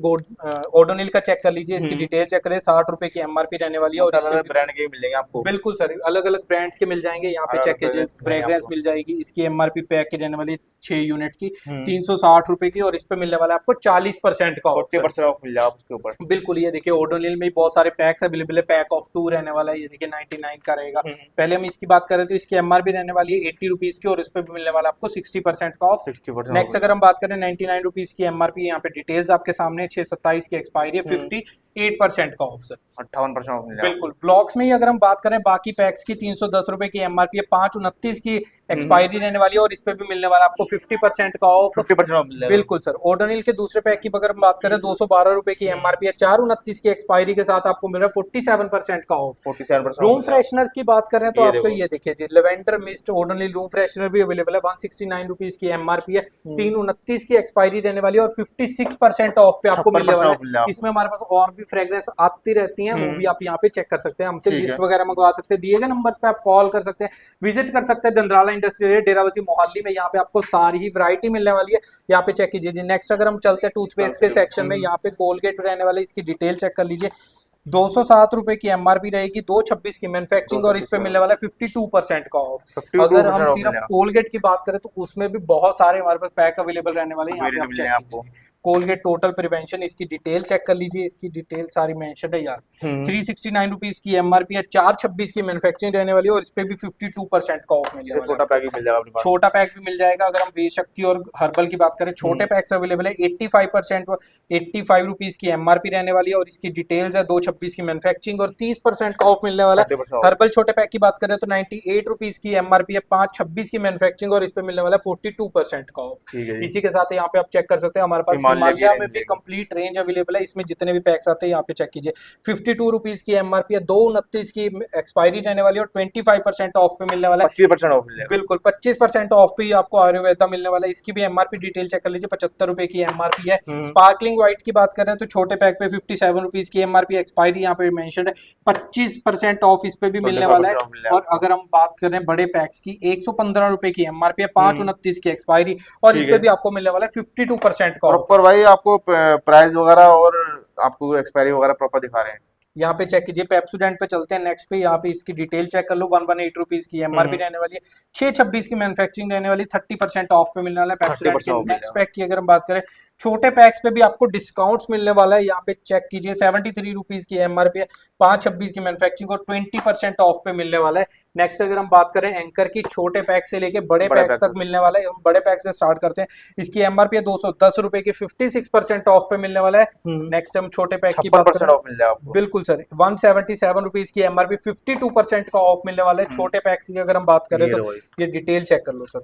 S1: ओडोनिल का चेक कर लीजिए, इसकी डिटेल चेक करें। 60 रुपए की एमआरपी रहने वाली है और
S2: अलग ब्रांड के मिलेंगे आपको।
S1: बिल्कुल सर, अलग अलग ब्रांड्स के मिल जाएंगे। यहाँ पे चेक कीजिए, फ्रेग्रेंस मिल जाएगी। इसकी एमआरपी पैक की रहने वाली 6 यूनिट की 360 रुपए की और इस पे मिलने वाला है आपको 40% का ऑफ।
S2: 40% ऑफ मिल जाएगा उसके ऊपर।
S1: बिल्कुल, ये देखिए ओडोनिल में बहुत सारे पैक्स अवेलेबल है। पैक ऑफ 2 रहने वाला है, ये देखिए 99 का रहेगा। पहले हम इसकी बात करें तो इसकी एमआरपी रहने वाली है 80 रुपीज की और इस पे भी मिलने वाला आपको 60% का ऑफ।
S2: 60%।
S1: नेक्स्ट अगर हम बात करें 99 रुपीज की एमआरपी, यहाँ पे डिटेल्स आपके सामने, 6/27 की एक्सपायरी है, 58% का ऑफ सर,
S2: 58% ऑफ मिल जाएगा।
S1: बिल्कुल। ब्लॉक्स में ही अगर हम बात करें बाकी पैक्स की, 310 रुपए की एमआरपी है, 529 की एक्सपायरी रहने वाली है और इस पे भी मिलने वाला आपको 50% का ऑफ।
S2: 50% ऑफ मिल जाएगा।
S1: बिल्कुल सर। ओडोनिल के दूसरे पैक की अगर हम बात करें 212 रुपए की एमआरपी है, 429 की एक्सपायरी के साथ आपको मिल रहा है 47% का ऑफ।
S2: 47%।
S1: रूम फ्रेशनर्स की बात करें तो आपको ये देखिए जी, lavender mist Odonil room freshener भी अवेलेबल है। 169 रुपीज की एमआरपी है, 329 की एक्सपायरी रहने वाली है और 56% ऑफ पे आपको मिलने वाला है। इसमें हमारे पास और भी फ्रेग्रेंस आती रहती हैं, वो भी आप यहाँ पे चेक कर सकते हैं। हमसे लिस्ट वगैरह मंगवा सकते हैं, दिए गए नंबर्स पे आप कॉल कर सकते हैं, विजिट कर सकते हैं। जंद्राला इंडस्ट्रियल डेराबस्सी मोहाली में यहाँ पे आपको सारी ही वैरायटी मिलने वाली है। यहाँ पे चेक कीजिए। नेक्स्ट अगर हम चलते हैं टूथपेस्ट के सेक्शन में, यहाँ पे कोलगेट रहने वाले, इसकी डिटेल चेक कर लीजिए। 207 रुपए की एमआरपी रहेगी, 226 की मैन्युफैक्चरिंग और इस पे मिलने वाला है 52% का ऑफ। अगर हम सिर्फ कोलगेट की बात करें तो उसमें भी बहुत सारे हमारे पास पैक अवेलेबल रहने वाले हैं। आपको कोलगेट टोटल प्रिवेंशन, इसकी डिटेल चेक कर लीजिए, इसकी डिटेल सारी मेंशन है यार। 369 रुपीज की एमआरपी है, 426 की मैन्युफैक्चरिंग रहने वाली है और इस पे भी 52% का ऑफ मिलेगा।
S2: छोटा पैक भी मिल जाएगा अपने पास।
S1: छोटा पैक भी मिल जाएगा। अगर हम वे शक्ति और हर्बल की बात करें, छोटे पैक्स अवेलेबल है। 85 रुपीज की एमआरपी रहने वाली है और इसकी डिटेल्स है। 226 की मैन्युफैक्चरिंग और 30% का ऑफ मिलने वाला है। हर्बल छोटे पैक की बात करें तो 98 रुपीज की एमआरपी है, 526 की मैन्युफैक्चरिंग और इस पे मिलने वाला है 42% का ऑफ। इसी के साथ यहाँ पे आप चेक कर सकते हैं हमारे पास हिमालय में भी कंप्लीट रेंज अवेलेबल है, इसमें जितने भी पैक्स आते हैं यहाँ पे चेक कीजिए। 52 रुपीज की एमआरपी है, 229 की एक्सपायरी रहने वाली है और 25% ऑफ पे मिलने वाला है।
S2: 25% ऑफ मिलेगा,
S1: बिल्कुल 25% ऑफ पे आपको आयुर्वेदा मिलने वाला है। इसकी भी एमआरपी डिटेल चेक कर लीजिए, 75 रुपए की एमआरपी है। स्पार्कलिंग व्हाइट की बात करें तो छोटे पैक पे 57 रुपीज की एमआरपी, एक्सपायरी यहाँ पे मेंशन है, 25% ऑफ इस पे भी मिलने वाला है। और अगर हम बात करें बड़े पैक्स की, 115 रुपए की एमआरपी है, 529 की एक्सपायरी और इस पे भी आपको मिलने वाला है 52% का।
S2: प्रॉपर भाई आपको प्राइस वगैरह और आपको एक्सपायरी वगैरह प्रॉपर दिखा रहे हैं।
S1: यहाँ पे चेक कीजिए, पेप्सोडेंट पे चलते हैं नेक्स्ट पे। यहाँ पे इसकी डिटेल चेक कर लो, 118 रुपीज की एमआरपी रहने वाली है, 626 की मैन्युफैक्चरिंग रहने वाली, 30% ऑफ पे मिलने वाला है पेप्सोडेंट के। नेक्स्ट पैक की अगर हम बात करें, छोटे पैक्स पे भी आपको डिस्काउंट्स मिलने वाला है। यहाँ पे चेक कीजिए, 73 रुपीज की एमआरपी है, 526 की मैन्युफैक्चरिंग और 20% ऑफ पे मिलने वाला है। नेक्स्ट अगर हम बात करें एंकर की, छोटे पैक से लेके बड़े पैक तक मिलने वाला है। हम बड़े पैक से स्टार्ट करते हैं, इसकी एमआरपी है 210 रुपए की, 56% ऑफ पे मिलने वाला है। नेक्स्ट हम छोटे पैक की बात करें, बिल्कुल सर 177 रुपीज की एमआरपी, 52% का ऑफ मिलने वाला है। छोटे पैक्स की अगर हम बात करें तो ये डिटेल चेक कर लो सर,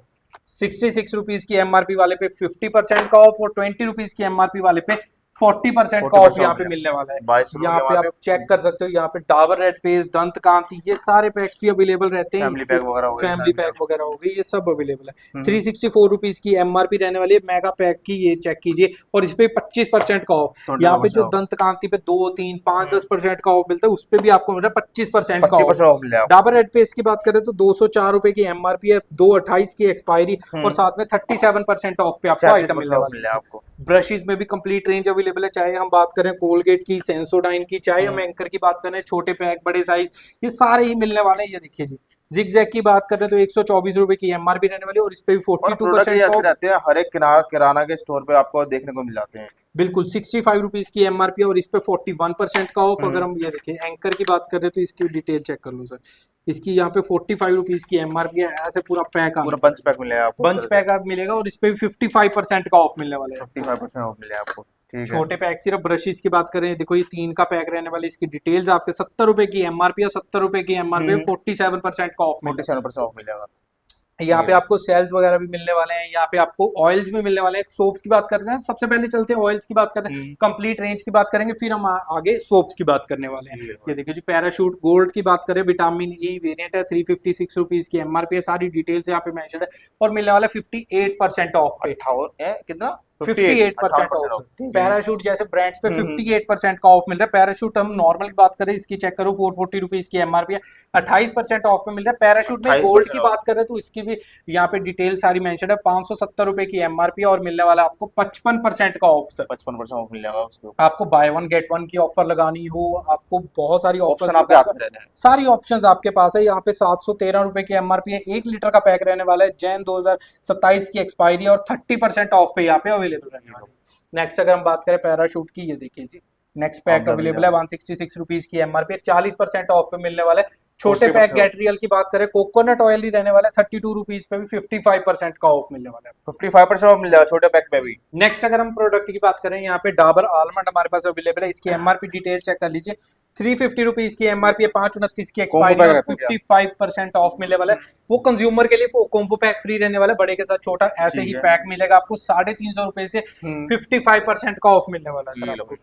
S1: 66 रुपीज की एमआरपी वाले पे 50% का ऑफ और 20 रुपीज की एमआरपी वाले पे 40% का ऑफ यहाँ पे मिलने वाला है। यहाँ पे आप चेक कर सकते हो, यहाँ पे डाबर रेड पेस्ट, दंत कांति, ये सारे पैक्स भी अवेलेबल रहते हैं। फैमिली पैक वगैरह हो गई, ये सब अवेलेबल है। 364 रुपीज की एमआरपी रहने वाली है मेगा पैक की, ये चेक कीजिए। और इस पे 25% का ऑफ, यहाँ पे जो दंत कांति पे 2, 3, 5, 10% का ऑफ मिलता है, उस पे भी आपको मिल रहा है 25% का ऑफ। डाबर रेड पेस्ट की बात करें तो 204 रुपए की एमआरपी है, 228 की एक्सपायरी और साथ में 37% ऑफ पे आपको आइटम मिलने वाला है। ब्रशेस में भी कंप्लीट रेंज अवेलेबल है, चाहे हम बात करें कोलगेट की, सेंसोडाइन की, चाहे हम एंकर की बात करें, छोटे पैक बड़े साइज, ये सारे ही मिलने वाले हैं। ये देखिए जी, जिगजैग की बात करें तो 124 रुपए की एमआरपी रहने वाली है और इस पे भी 42% ऑफ
S2: रहते हैं। हर एक किराना के स्टोर पे आपको देखने को मिल जाते हैं।
S1: बिल्कुल 65 रुपीज की एमआरपी और इस पे 41% का ऑफ। अगर हम ये देखें एंकर की बात करें तो इसकी डिटेल चेक कर लो सर, इसकी यहाँ पे 45 रुपीज की एमआरपी है। ऐसे पूरा पैक,
S2: पूरा बंच पैक मिलेगा आपको,
S1: बंच पैक आप मिलेगा और इस पे भी 55% का ऑफ मिलने वाला है।
S2: 55% ऑफ मिलेगा आपको।
S1: छोटे पैक सिर्फ ब्रशेस की बात करें, देखो ये 3 का पैक रहने वाली, इसकी डिटेल्स आपके 70 रुपए की एमआरपी और 70 रुपए की एमआरपी, 47% का ऑफ,
S2: 47% ऑफ मिलेगा।
S1: यहाँ पे आपको सेल्स वगैरह भी मिलने वाले हैं, यहाँ पे आपको ऑयल्स भी मिलने वाले हैं। सोप्स की बात करते हैं, सबसे पहले चलते हैं ऑयल्स की बात करते हैं, कंप्लीट रेंज की बात करेंगे, फिर हम आगे सोप्स की बात करने वाले हैं। ये देखिए जी, पैराशूट गोल्ड की बात करें, विटामिन ई वेरिएंट है, 356 रुपीज की एमआरपी है, सारी डिटेल्स यहाँ पे मेंशन है और मिलने वाला 58% ऑफ पे।
S2: कितना
S1: 58% ऑफ। पैराशूट जैसे ब्रांड्स पे 58% का ऑफ मिल रहा है। पैराशूट हम नॉर्मल की बात करें, इसकी चेक करो 440 रुपीज की एमआरपी है, 28% ऑफ पे मिल रहा है। पैराशूट में गोल्ड की बात करें तो इसकी भी यहाँ पे डिटेल सारी मेंशन है, 570 रुपए की एमआरपी और मिलने वाला आपको 55% का ऑफ सर।
S2: 55% ऑफ मिल जाएगा उसको।
S1: आपको बाय वन गेट वन की ऑफर लगानी हो, आपको बहुत सारी ऑप्शन सारी ऑप्शंस आपके पास है। यहाँ पे 713 रुपए की एमआरपी है, 1 लीटर का पैक रहने वाला है, जैन 2027 की एक्सपायरी और 30% ऑफ पे यहाँ पे अवेलेबल रहने वाली है। नेक्स्ट अगर हम बात करें पैराशूट की, ये देखिए जी, नेक्स्ट पैक अवेलेबल है, 166 रुपीज की एमआरपी है, 40% ऑफ पे मिलने वाला है। छोटे पैक गैट्रियल की बात करें, कोकोनट ऑयल ही रहने वाला है, 32 रुपीज पे भी 55% का ऑफ मिलने वाला है।
S2: 55% ऑफ मिल जाएगा छोटे पैक पे भी।
S1: नेक्स्ट अगर हम प्रोडक्ट की बात करें, यहाँ पे डाबर आलमंड हमारे पास अवेलेबल है, इसकी एमआरपी डिटेल चेक कर लीजिए, 350 रुपीज की एमआरपी है, 529 की एक्सपायरी और 55% ऑफ मिलने वाला है। वो कंज्यूमर के लिए कॉम्बो पैक फ्री रहने वाला है, बड़े के साथ छोटा ऐसे ही पैक मिलेगा आपको 350 रुपए से 55% का ऑफ मिलने वाला है सर आपको।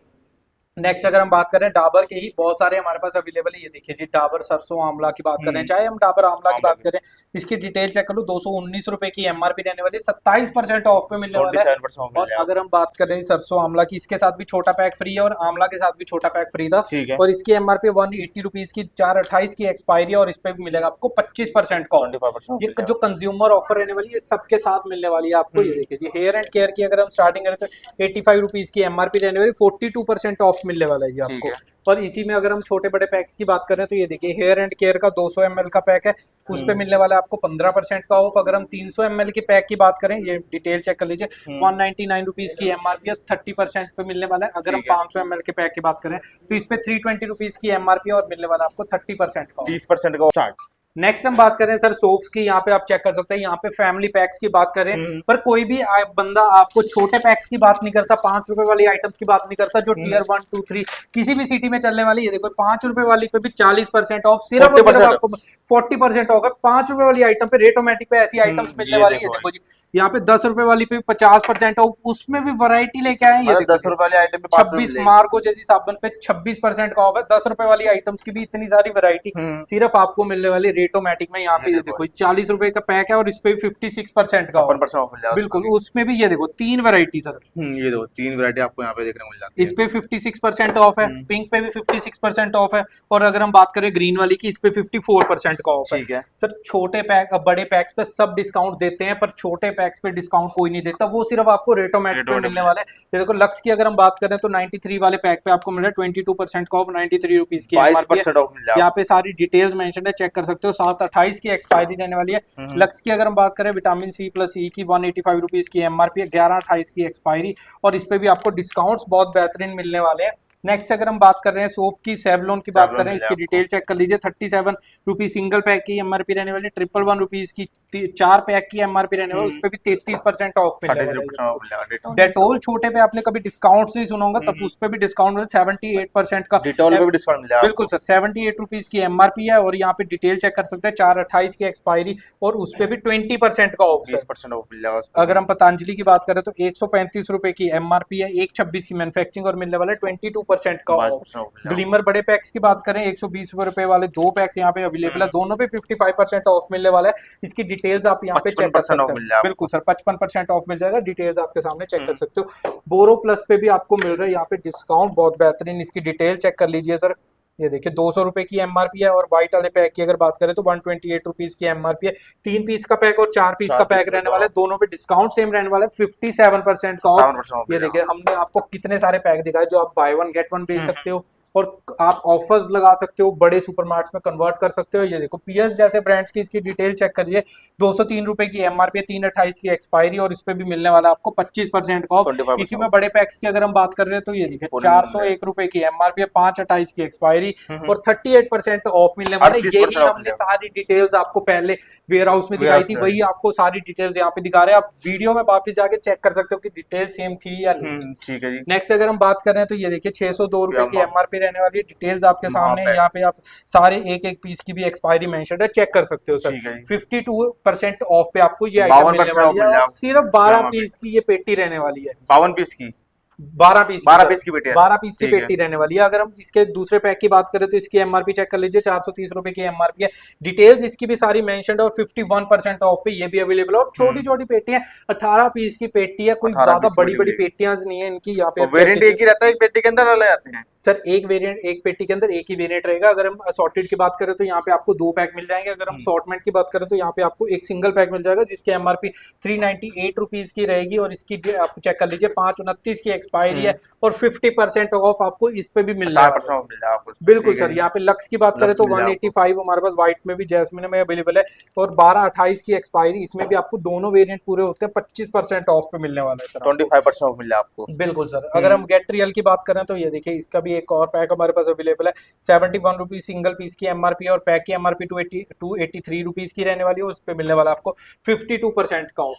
S1: नेक्स्ट अगर हम बात करें डाबर के ही बहुत सारे हमारे पास अवेलेबल है, ये देखिए जी, डाबर सरसों आंवला की बात करें, चाहे हम डाबर आंवला की बात करें, इसकी डिटेल चेक कर लो, 219 रुपए की एमआरपी रहने वाली, 27% ऑफ पे मिलने वाला है। और अगर हम बात करें सरसों आंवला की, इसके साथ भी छोटा पैक फ्री है और आंवला के साथ भी छोटा पैक फ्री था, और इसकी एमआरपी 180 रुपीज की, 428 की एक्सपायरी और इस पे भी मिलेगा आपको 25% का ऑफ। ये जो कंज्यूमर ऑफर रहने वाली है सबके साथ मिलने वाली है आपको। ये देखिए जी, हेयर एंड केयर की अगर हम स्टार्टिंग करें तो 85 रुपीज की एमआरपी रहने वाली, 42% ऑफ मिलने वाला है जी आपको। और इसी में अगर हम छोटे बड़े पैक्स की बात करें तो ये देखिए, हेयर एंड केयर का 200 ml का पैक है, उस पे मिलने वाला है आपको 15% का ऑफ। अगर हम 300 ml के पैक की बात करें, ये डिटेल चेक कर लीजिए, 199 रुपीज की एमआरपी है, 30% पे मिलने वाला है। अगर हम 500 ml के पैक की बात करें तो इस पे 320 रुपीज की एमआरपी और मिलने वाला आपको 30% का,
S2: 30% का स्टार्ट।
S1: नेक्स्ट हम बात करें सर सोप्स की, यहाँ पे आप चेक कर सकते हैं, यहाँ पे फैमिली पैक्स की बात करें, पर कोई भी बंदा आपको छोटे पैक्स की बात नहीं करता, 5 रुपए वाली आइटम्स की बात नहीं करता, जो टियर 1 2 3 किसी भी सिटी में चलने वाली, ये देखो 5 रुपए वाली पे भी 40% ऑफ, सिर्फ और सिर्फ आपको 40% ऑफ है 5 रुपए वाली आइटम पे। रेटोमेटिक पे ऐसी आइटम्स मिलने वाली है, देखो जी यहाँ पे 10 रुपए वाली पे 50% ऑफ, उसमें भी वैरायटी लेके आए हैं। ये
S2: 10 रुपए वाली आइटम पे
S1: 26 मार्को जैसी साबुन पे 26% का ऑफ है, 10 रुपए वाली आइटम्स की भी इतनी सारी वैरायटी सिर्फ आपको मिलने वाली रेटोमेटिक में। यहाँ पे ये देखो 40 रुपए का पैक है और इस पे 56% का ऑफ, बिल्कुल उसमें भी ये देखो 3 वैरायटी सर,
S2: ये देखो 3 वैरायटी आपको यहाँ पे देखने को मिल जाती है।
S1: इस पे 56% ऑफ है, पिंक पे भी 56% ऑफ है, और अगर हम बात करें ग्रीन वाली की, इस पे 54% का ऑफ है। सर छोटे पैक बड़े पैक्स पे सब डिस्काउंट देते हैं, पर छोटे पैक्स पे डिस्काउंट कोई नहीं देता, वो सिर्फ आपको रेटोमेटिक पे मिलने वाला है। ये देखो लक्स की अगर हम बात करें तो 93 वाले पैक पे आपको मिल रहा है 22% का ऑफ, 93 रुपीज की यहाँ पे सारी डिटेल्स मेंशन है, चेक कर सकते हो। 7/28 की एक्सपायरी रहने वाली है। लक्स की अगर हम बात करें विटामिन सी प्लस ई की 185 रुपीज की एमआरपी है, 11/28 की एक्सपायरी, और इस पे भी आपको डिस्काउंट्स बहुत बेहतरीन मिलने वाले हैं। नेक्स्ट अगर हम बात कर रहे हैं सोप की, सेवलॉन की बात कर रहे हैं, इसकी डिटेल चेक कर लीजिए। 37 रुपीज सिंगल पैक की एमआरपी रहने वाली, 111 रुपीज की 4 पैक की एमआरपी रहने वाली, उस पे भी 33% ऑफ मिलने वाला है। डेटोल छोटे पे आपने कभी डिस्काउंट नहीं सुना होगा, तब उस पे भी डिस्काउंट 78% का
S2: डेटोल पे भी डिस्काउंट मिल जाएगा,
S1: बिल्कुल सर 78 रुपीज की एमआरपी है, और यहाँ पे डिटेल चेक कर सकते हैं। 4/28 की एक्सपायरी, और उस पे भी 20% का ऑफ,
S2: 20% ऑफ मिल जाएगा।
S1: अगर हम पतंजलि की बात करें तो 135 रुपए की एमआरपी है, 126 की मैन्युफैक्चरिंग, और मिलने वाला 22% का ऑफ। ग्लिमर बड़े पैक्स की बात करें 120 रुपए वाले 2 पैक्स यहाँ पे अवेलेबल है, दोनों पे 55% ऑफ मिलने वाला है। इसकी डिटेल्स आप यहाँ पे चेक कर सकते हैं, बिल्कुल सर 55% ऑफ मिल जाएगा, डिटेल्स आपके सामने चेक कर सकते हो। बोरो प्लस पे भी आपको मिल रहा है यहाँ पे डिस्काउंट बहुत बेहतरीन, इसकी डिटेल चेक कर लीजिए सर। ये देखिए 200 रुपए की एमआरपी है, और व्हाइट वाले पैक की अगर बात करें तो 128 रुपीज की एमआरपी है। 3 पीस का पैक और 4 पीस का पैक रहने वाला है, दोनों पे डिस्काउंट सेम रहने वाला है, 57% का ऑफ। ये देखिए हमने आपको कितने सारे पैक दिखाए जो आप बाय 1 गेट 1 बेच सकते हो, और आप ऑफर्स लगा सकते हो, बड़े सुपरमार्केट्स में कन्वर्ट कर सकते हो। ये देखो पीएस जैसे ब्रांड्स की इसकी डिटेल चेक करिए, 203 रुपए की एमआरपी, 3/28 की एक्सपायरी, और इस पे भी मिलने वाला आपको 25% का ऑफ। इसी में बड़े पैक्स की अगर हम बात कर रहे हैं तो ये देखिए 401 रुपए की एमआरपी, 5/28 की एक्सपायरी, और 38% ऑफ मिलने वाला है। यही हमने सारी डिटेल्स आपको पहले वेयर हाउस में दिखाई थी, वही आपको सारी डिटेल्स यहाँ पे दिखा रहे हैं। आप वीडियो में वापस जाके चेक कर सकते हो कि डिटेल सेम थी या नहीं।
S2: ठीक है जी।
S1: नेक्स्ट अगर हम बात कर रहे हैं तो ये देखिए 602 रुपए की एमआरपी रहने वाली है, डिटेल्स आपके सामने है। यहाँ पे आप सारे एक पीस की भी एक्सपायरी मेंशन है, चेक कर सकते हो सर। 52% ऑफ पे आपको ये आइटम मिलने वाली है, सिर्फ 12 पीस की ये पेटी रहने वाली है,
S2: 52 पीस की
S1: 12 पीस की पेटी, 12 पीस की
S2: ठीक है।
S1: पेटी रहने वाली है। अगर हम इसके दूसरे पैक की बात करें तो इसकी एमआरपी चेक कर लीजिए, 430 रुपए की एमआरपी है, डिटेल्स इसकी भी सारी मेंशन्ड है, और 51% ऑफ पे ये भी अवेलेबल है। और छोटी छोटी पेटियां 18 पीस की पेटी है, कोई ज्यादा बड़ी बड़ी पेटियां नहीं है इनकी। यहाँ पे
S2: वेरिएंट एक ही रहता है, एक पेटी के अंदर अलग आते हैं
S1: सर, एक वेरिएंट एक पेटी के अंदर एक ही वेरिएंट रहेगा। अगर हम असॉर्टेड की बात करें तो यहाँ पे आपको 2 पैक मिल जाएंगे। अगर हम असॉर्टमेंट की बात करें तो यहाँ पे आपको एक सिंगल पैक मिल जाएगा, जिसकी एमआरपी 398 रुपीज की रहेगी, और इसकी आप चेक कर लीजिए 529 की एक्सपायरी है, और 50% ऑफ आपको इस पे भी मिल जाएगा। बिल्कुल सर। यहाँ पे लक्स की बात करें तो 185 हमारे पास व्हाइट में भी जैस्मिन में अवेलेबल है, और 12/28 की एक्सपायरी, इसमें भी आपको दोनों वेरिएंट पूरे होते हैं, 25% ऑफ पे मिलने वाला है सर,
S2: 25% ऑफ मिल जाएगा आपको।
S1: बिल्कुल सर। अगर हम गेट रियल की बात करें तो ये देखिए इसका भी एक और पैक हमारे पास अवेलेबल है, 71 रुपीज सिंगल पीस की एमआरपी, और पैक की एमआरपी 283 रुपीज की रहने वाली है, उस पे मिलने वाला आपको 52% का ऑफ।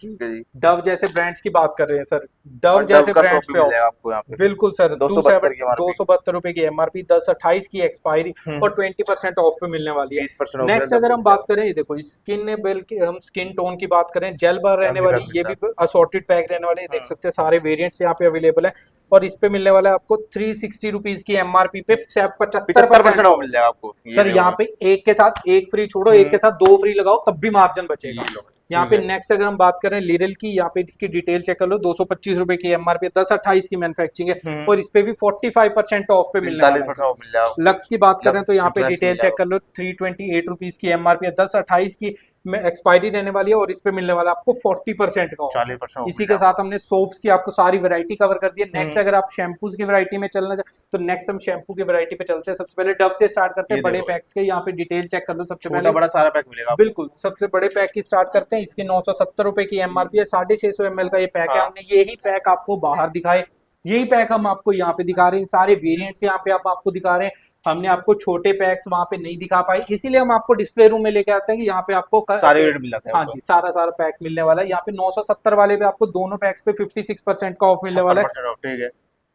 S1: डव जैसे ब्रांड्स की बात कर रहे हैं सर, डव जैसे ब्रांड्स पे आपको यहाँ पे बिल्कुल सर 272 रुपए की एमआरपी, 10/28 की एक्सपायरी, और 20% ऑफ पे मिलने वाली है। नेक्स्ट अगर हम बात करें, देखो स्किन की हम स्किन टोन की बात करें, जेल बार रहने वाली, ये भी असॉर्टेड पैक रहने वाले, देख सकते हैं सारे वेरिएंट्स यहाँ पे अवेलेबल है, और इस पे मिलने वाला है आपको 360 रुपीज की एमआरपी पे 75% ऑफ मिल जाएगा आपको सर। यहाँ पे एक के साथ एक फ्री छोड़ो, एक के साथ 2 फ्री लगाओ, तब भी मार्जिन बचेगा यहाँ पे। नेक्स्ट अगर हम बात करें लिरिल की, यहाँ पे इसकी डिटेल चेक कर लो, 225 रुपए की एमआरपी, 10/28 की मैन्युफैक्चरिंग है, और इस पे भी 45% ऑफ पे मिलने वाला है। लक्स की बात करें तो यहाँ पे डिटेल चेक कर लो, 328 रुपीज की एमआरपी, 10/28 की में एक्सपायरी रहने वाली है, और इस पे मिलने वाला आपको 40% का ऑफ। इसी के साथ हमने सोप्स की आपको सारी वैरायटी कवर कर दी है। नेक्स्ट अगर आप शैम्पूज की वैरायटी में चलना चाहे तो नेक्स्ट हम शैम्पू की वैरायटी पे चलते हैं। सबसे पहले डव से स्टार्ट करते हैं, बड़े पैक्स के। यहाँ पे डिटेल चेक कर लो, सबसे पहले
S2: बड़ा सारा पैक मिलेगा,
S1: बिल्कुल सबसे बड़े पैक की स्टार्ट करते हैं। इसकी 970 रुपए की एमआरपी है, 650 ml का ये पैक है। हमने यही पैक आपको बाहर दिखाए, यही पैक हम आपको यहाँ पे दिखा रहे हैं, सारे वेरिएंट्स यहाँ पे आपको दिखा रहे हैं। हमने आपको छोटे पैक्स वहां पे नहीं दिखा पाए, इसीलिए हम आपको डिस्प्ले रूम में लेके आते हैं कि यहाँ पे आपको
S2: सारे रेट मिल जाते हैं।
S1: हाँ जी, सारा पैक मिलने वाला है। यहाँ पे 970 वाले पे आपको दोनों पैक्स पे 56% का ऑफ मिलने वाला है।
S2: 56% ऑफ, ठीक है।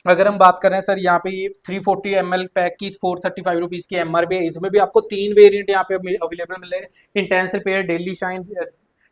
S1: अगर हम बात करें सर, यहाँ पे ये 340 ml पैक की 435 रुपीज की एमआरपी है। इसमें भी आपको 3 वेरिएंट यहाँ पे अवेलेबल मिलेगा, intense repair, daily shine,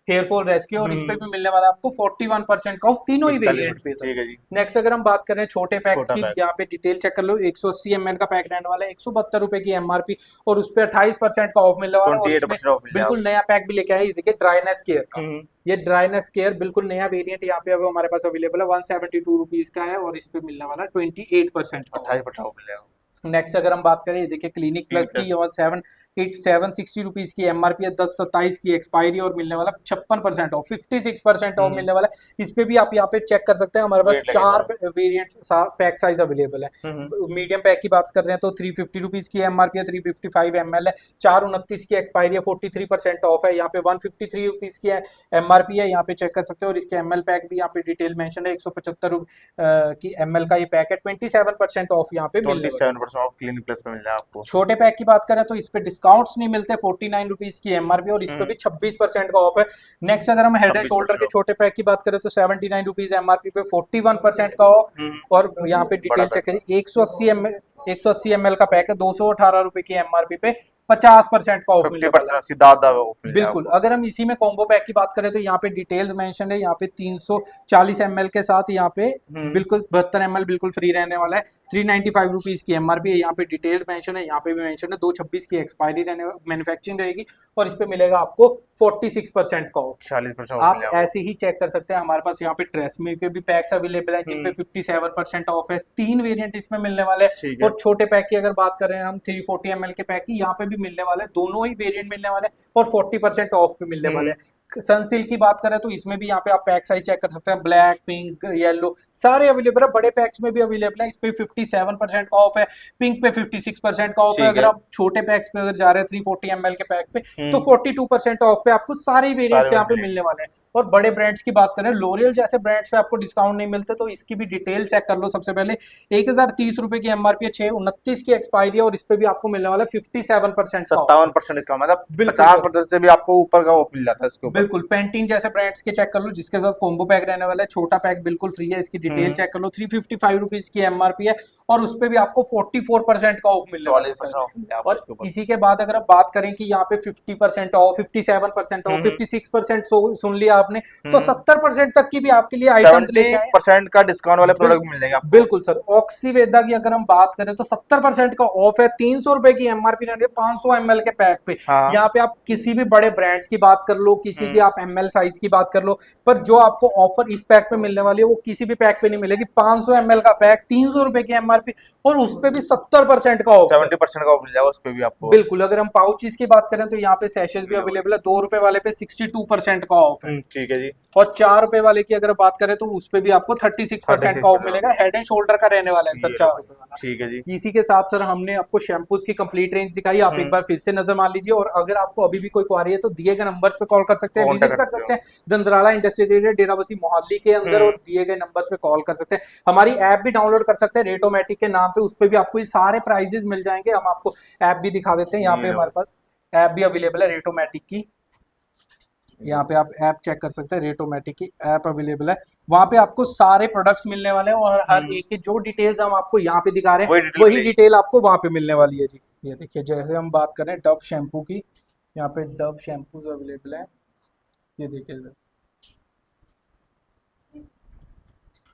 S1: hair fall rescue, और इस पे भी मिलने वाला है आपको 41% का ऑफ तीनों ही वेरिएंट पे सर। नेक्स्ट अगर हम बात करें छोटे पैक्स की, यहाँ पे डिटेल चेक कर लो, 180 ml का पैक रहने वाला है, 172 रुपए की एमआरपी, और उस पे 28% का ऑफ मिलने वाला है। और इसमें बिल्कुल नया पैक भी लेके आए, देखिए ड्राइनेस केयर का, ये ड्राइनेस केयर बिल्कुल नया वेरिएंट यहाँ पे अब हमारे पास अवेलेबल है, 172 रुपीज का है, और इस पे मिलने वाला 28% का,
S2: 28% ऑफ मिलेगा।
S1: नेक्स्ट अगर हम बात करें, देखिए क्लिनिक प्लस की, और 760 रुपीज की एमआरपी है, 10/27 की एक्सपायरी, और मिलने वाला 56% ऑफ, 56% ऑफ मिलने वाला है। इस पे भी आप यहाँ पे चेक कर सकते हैं, हमारे पास 4 वेरिएंट पैक साइज अवेलेबल है। मीडियम पैक की बात कर रहे हैं तो 350 रुपीज की एमआरपी है, 355 ml है, 4/29 की एक्सपायरी है, 43% ऑफ है। यहाँ पे 153 रुपीज की एमआरपी है, यहाँ पे चेक कर सकते हैं। और इसके एमएल पैक भी यहाँ पे डिटेल मेंशन है, 175 की एमएल का ये पैक है, 27% ऑफ यहाँ पे मिलने वाला है।
S2: ऑफ क्लिनिक प्लस पे मिल जाए आपको।
S1: छोटे पैक की बात करें तो इस पे डिस्काउंट्स नहीं मिलते, 49 रुपीज की एमआरपी, और इस पे भी 26% का ऑफ है। नेक्स्ट अगर हम हेड एंड शोल्डर के छोटे पैक की बात करें तो 79 रुपीज एमआरपी पे 41% का ऑफ, और यहाँ पे डिटेल चेक करिए, 180 ml का पैक है, 218 रुपए की एमआरपी पे 50% का ऑफ मिलेगा। बिल्कुल। अगर हम इसी में कॉम्बो पैक की बात करें तो यहाँ पे डिटेल्स मेंशन है, यहाँ पे 340 ml के साथ यहाँ पे बिल्कुल 72 ml बिल्कुल फ्री रहने वाला है, 395 रुपीज की एमआरपी है। यहाँ पे डिटेल मेंशन है, यहाँ पे भी मेंशन है, 2/26 की एक्सपायरी रहने, मैन्युफैक्चरिंग रहेगी, और इस पे मिलेगा आपको 46% का ऑफ, 40%। आप ऐसे ही चेक कर सकते हैं, हमारे पास यहाँ पे ट्रेसमी के भी पैक्स अवेलेबल है जिन पे 57% ऑफ है, 3 वेरिएंट इसमें मिलने वाले हैं। और छोटे पैक की अगर बात करें हम 340 ml के पैक की, यहाँ पे भी मिलने वाले हैं, दोनों ही वेरिएंट मिलने वाले हैं, और 40% ऑफ पे मिलने वाले हैं। सनसिल्क की बात करें तो इसमें भी यहाँ पे आप पैक साइज चेक कर सकते हैं, ब्लैक, पिंक, येलो सारे अवेलेबल है, बड़े पैक्स में भी अवेलेबल है। इस पे 57% का ऑफ है, पिंक पे 56% का ऑफ है। अगर आप छोटे पैक्स पे अगर जा रहे हैं 340 ml के पैक पे तो 42% ऑफ पे आपको सारे वेरिएंट्स यहाँ पे मिलने वाले हैं। और बड़े ब्रांड्स की बात करें, लोरियल जैसे ब्रांड्स पे आपको डिस्काउंट नहीं मिलते, तो इसकी भी डिटेल चेक कर लो। सबसे पहले 1030 रुपए की एमआरपी है, 6/29 की एक्सपायरी है, और इस पे भी आपको मिलने वाला 57%
S2: 57% डिस्काउंट, मतलब 50% से भी आपको ऊपर का ऑफ मिल जाता है इसके ऊपर।
S1: बिल्कुल। पेंटीन जैसे ब्रांड्स के चेक कर लो, जिसके साथ कॉम्बो पैक रहने वाला है, छोटा पैक बिल्कुल फ्री है, इसकी डिटेल चेक कर लो, 355 रुपीज की एमआरपी है, और उस पे भी आपको 44% का ऑफ मिलने वाला है। और इसी के बाद अगर आप बात करें कि यहाँ पे 50% ऑफ, 57% ऑफ, 56% सुन लिया आपने, तो 70% तक की भी आपके लिए आइटम्स लेके आए,
S2: 70% का डिस्काउंट वाले प्रोडक्ट मिल जाएंगे आपको।
S1: बिल्कुल सर। ऑक्सीवेदा की अगर हम बात करें तो 70% का ऑफ है, 300 रुपए की एमआरपी रहने 500 ml के पैक पे। यहाँ पे आप किसी भी बड़े ब्रांड्स की बात कर लो, किसी भी आप एमएल साइज की बात कर लो, पर जो आपको ऑफर इस पैक पे मिलने वाली है वो किसी भी पैक पे नहीं मिलेगी। 500 ml का पैक, 300 रुपए की एमआरपी, और उस पे भी 70% का ऑफ,
S2: 70% का ऑफ मिल जाएगा उस पे भी आपको।
S1: बिल्कुल। अगर हम पाउचेस की बात करें तो यहाँ पे सैशेस भी अवेलेबल है, 2 रुपए वाले पे 62% का ऑफ है,
S2: ठीक है जी।
S1: और 4 रुपए वाले की अगर बात करें तो उस पे भी आपको 36% का ऑफ मिलेगा। हेड एंड शोल्डर का रहने वाला है सर 4 रुपए वाला,
S2: ठीक है जी।
S1: इसी के साथ सर हमने आपको शैम्पूज की कंप्लीट रेंज दिखाई, आप एक बार फिर से नजर मार लीजिए। और अगर आपको अभी भी कोई क्वारी है तो दिए गए नंबर्स पे कॉल कर सकते हैं, विजिट कर सकते हैं दंदराला इंडस्ट्रियल एरिया डेराबस्सी मोहाली के अंदर, और दिए गए नंबर्स पे कॉल कर सकते हैं। हमारी ऐप भी डाउनलोड कर सकते हैं रेटोमेटिक के नाम पे, उस पे भी आपको ये सारे प्राइजेस मिल जाएंगे। हम आपको ऐप भी दिखा देते हैं, यहाँ पे हमारे पास ऐप भी अवेलेबल है रेटोमेटिक की, यहाँ पे आप ऐप चेक कर सकते हैं, रेटोमेटिक की ऐप अवेलेबल है, वहाँ पे आपको सारे प्रोडक्ट्स मिलने वाले हैं, और हर एक की जो डिटेल्स हम आपको यहाँ पे दिखा रहे हैं वही डिटेल आपको वहाँ पे मिलने वाली है जी। ये देखिए, जैसे हम बात करें डव शैम्पू की, यहाँ पे डव शैम्पूज अवेलेबल है, ये देखिए सर,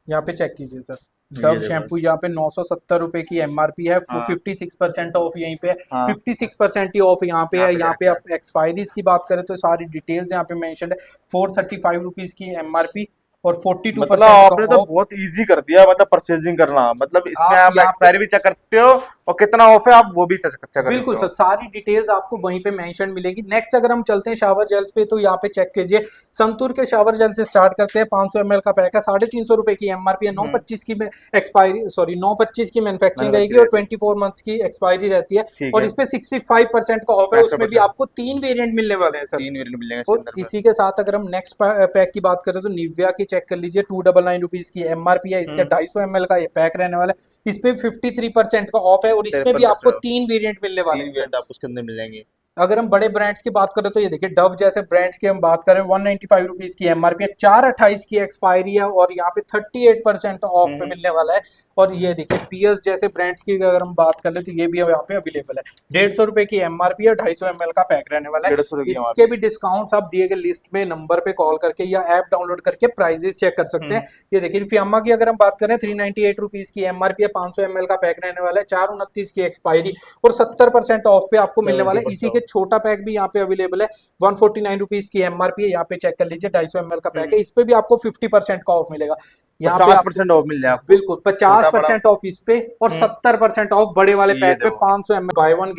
S1: यहाँ पे चेक कीजिए सर, डव शैम्पू यहाँ पे 970 रुपए की एमआरपी है, 56% ऑफ यहीं पे, 56% ही ऑफ यहाँ पे है। यहाँ पे आप एक्सपायरीज की बात करें तो सारी डिटेल्स यहाँ पे मेंशन है, 435 रुपीज की एमआरपी, और 42%
S2: मतलब आपने तो बहुत इजी कर दिया, मतलब परचेजिंग करना, मतलब इसमें आप एक्सपायरी भी चेक कर सकते हो और कितना ऑफ है आप वो भी चेक कर सकते हो।
S1: बिल्कुल सर, सारी डिटेल्स आपको वहीं पे मेंशन मिलेगी। नेक्स्ट अगर हम चलते हैं शावर जेल्स पे, तो यहाँ पे चेक कीजिए, संतूर के शावर जेल से स्टार्ट करते हैं, 500 ml का पैक है, 350 रुपए की एमआरपी है, 925 की एक्सपायरी, सॉरी 925 की मैन्युफैक्चरिंग रहेगी, और 24 मंथ्स की एक्सपायरी रहती है, और इस पे 65% का ऑफ है। उसमें भी आपको 3 वेरिएंट मिलने वाले हैं सर,
S2: 3 वेरिएंट मिलेंगे।
S1: और इसी के साथ अगर हम नेक्स्ट पैक की बात करें तो निविया की चेक कर लीजिए, 299 रुपीज की एमआरपी है, इसका 250 ml का ये पैक रहने वाला है, इस पे 53% का ऑफ है। और इसमें भी आपको 3 वेरिएंट मिलने वाले हैं सर।
S2: आपको उसके अंदर मिल जाएंगे।
S1: अगर हम बड़े ब्रांड्स की बात करें तो ये देखिए डव जैसे ब्रांड्स की हम बात करें 195 रुपीज की एमआरपी है, 4/28 की एक्सपायरी है और यहाँ पे 38% ऑफ पे मिलने वाला है। और ये देखिए पियर्स जैसे ब्रांड्स की अगर हम बात कर ले तो ये भी यहाँ पे अवेलेबल है। 150 रुपए की एमआरपी है, 250 ml का पैक रहने वाला है।
S2: 150 की
S1: इसके भी डिस्काउंट्स आप दिए गए लिस्ट में नंबर पे कॉल करके या ऐप डाउनलोड करके प्राइजेस चेक कर सकते हैं। ये देखिए फियामा की अगर हम बात करें 398 रुपीज की एमआरपी है, 500 ml का पैक रहने वाला है, 4/29 की एक्सपायरी और 70% ऑफ पे आपको मिलने वाला है। इसी के छोटा पैक भी यहाँ पे अवेलेबल है, 149 रुपीज की एमआरपी है, यहाँ पे चेक कर लीजिए, 250 ml का पैक है, इस पे भी आपको 50% का ऑफ मिलेगा। यहाँ पे
S2: 50% ऑफ मिल जाएगा।
S1: बिल्कुल 50% ऑफ इस पे और 70% ऑफ बड़े वाले पैक पे। 500 ml by one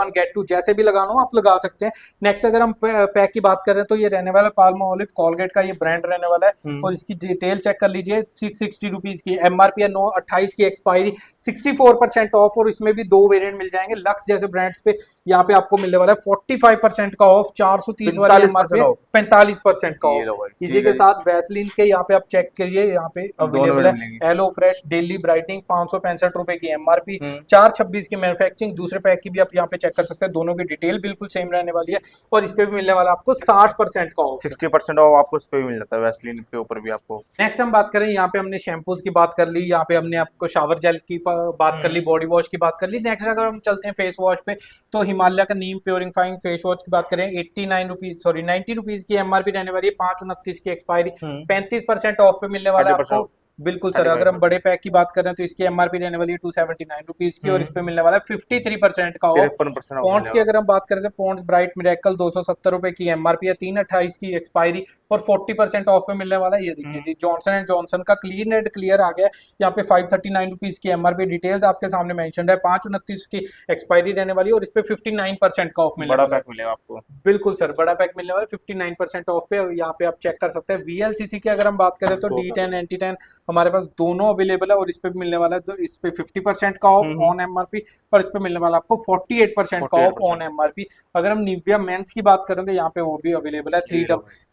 S1: get one जैसे भी लगाना हो आप लगा सकते हैं। नेक्स्ट अगर हम पैक की बात करें तो ये रहने वाला पाल्मोलिव कोलगेट का ये ब्रांड रहने वाला है और इसकी डिटेल चेक कर लीजिए। 660 रुपीज की एमआरपी है, 9/28 की एक्सपायरी, 64% ऑफ और इसमें भी 2 वेरिएंट मिल जाएंगे। लक्स जैसे ब्रांड्स पे यहाँ पे आपको मिलने वाला है 45% का ऑफ, 430 वाली एमआरपी 45% का ऑफ। इसी के साथ वैसलीन के यहाँ पे आप चेक करिए, यहाँ पे अवेलेबल है एलो फ्रेश डेली ब्राइटनिंग 565 रुपए की एमआरपी, 426 की मैन्युफैक्चरिंग। दूसरे पैक की भी आप यहाँ पे चेक कर सकते हैं, दोनों की डिटेल बिल्कुल सेम रहने वाली है और इस पे भी मिलने वाला आपको 60% का ऑफ,
S2: 60% ऑफ आपको इस पे भी मिल जाता है, वैसलीन के ऊपर भी आपको।
S1: नेक्स्ट हम बात करें, यहाँ पे हमने शैम्पूज की बात कर ली, यहाँ पे हमने आपको शावर जेल की बात कर ली, बॉडी वॉश की बात कर ली। नेक्स्ट अगर हम चलते हैं फेस वॉश पे तो हिमालय का नीम प्योरिफाइंग फेस वॉश की बात करें 90 रुपीज की एमआरपी रहने वाली है, 5/29 की एक्सपायरी, 35% ऑफ पे मिलने वाला है आपको। बिल्कुल सर, अगर हम बड़े पैक की बात करें तो इसकी एमआरपी रहने वाली है 279 रुपीज की और इस पे मिलने वाला है 53% का ऑफ। पॉन्ड्स की अगर हम बात करें तो पॉन्ड्स ब्राइट मिरेकल 270 रुपए की एमआरपी है, 3/28 की एक्सपायरी और 40% ऑफ पे मिलने वाला है। ये देखिए जी जॉनसन एंड जॉनसन का क्लीन एंड क्लियर आ गया, यहाँ पे 539 रुपीज की एमआरपी, डिटेल्स आपके सामने मेंशन्ड है, 5/29 की एक्सपायरी रहने वाली है और इस पे 59% का ऑफ मिलेगा।
S2: बड़ा पैक मिलेगा आपको।
S1: बिल्कुल सर, बड़ा पैक मिलने वाला है 59% ऑफ पे, यहाँ पे आप चेक कर सकते हैं। वीएलसीसी की अगर हम बात करें तो D10 NT10 हमारे पास दोनों अवेलेबल है और इस पे भी मिलने वाला है, तो इस पे 50% का ऑफ ऑन एमआरपी और इस पे मिलने वाला आपको 48% का ऑफ ऑन एमआरपी। अगर हम निविया मेंस की बात करें तो यहाँ पे वो भी अवेलेबल है,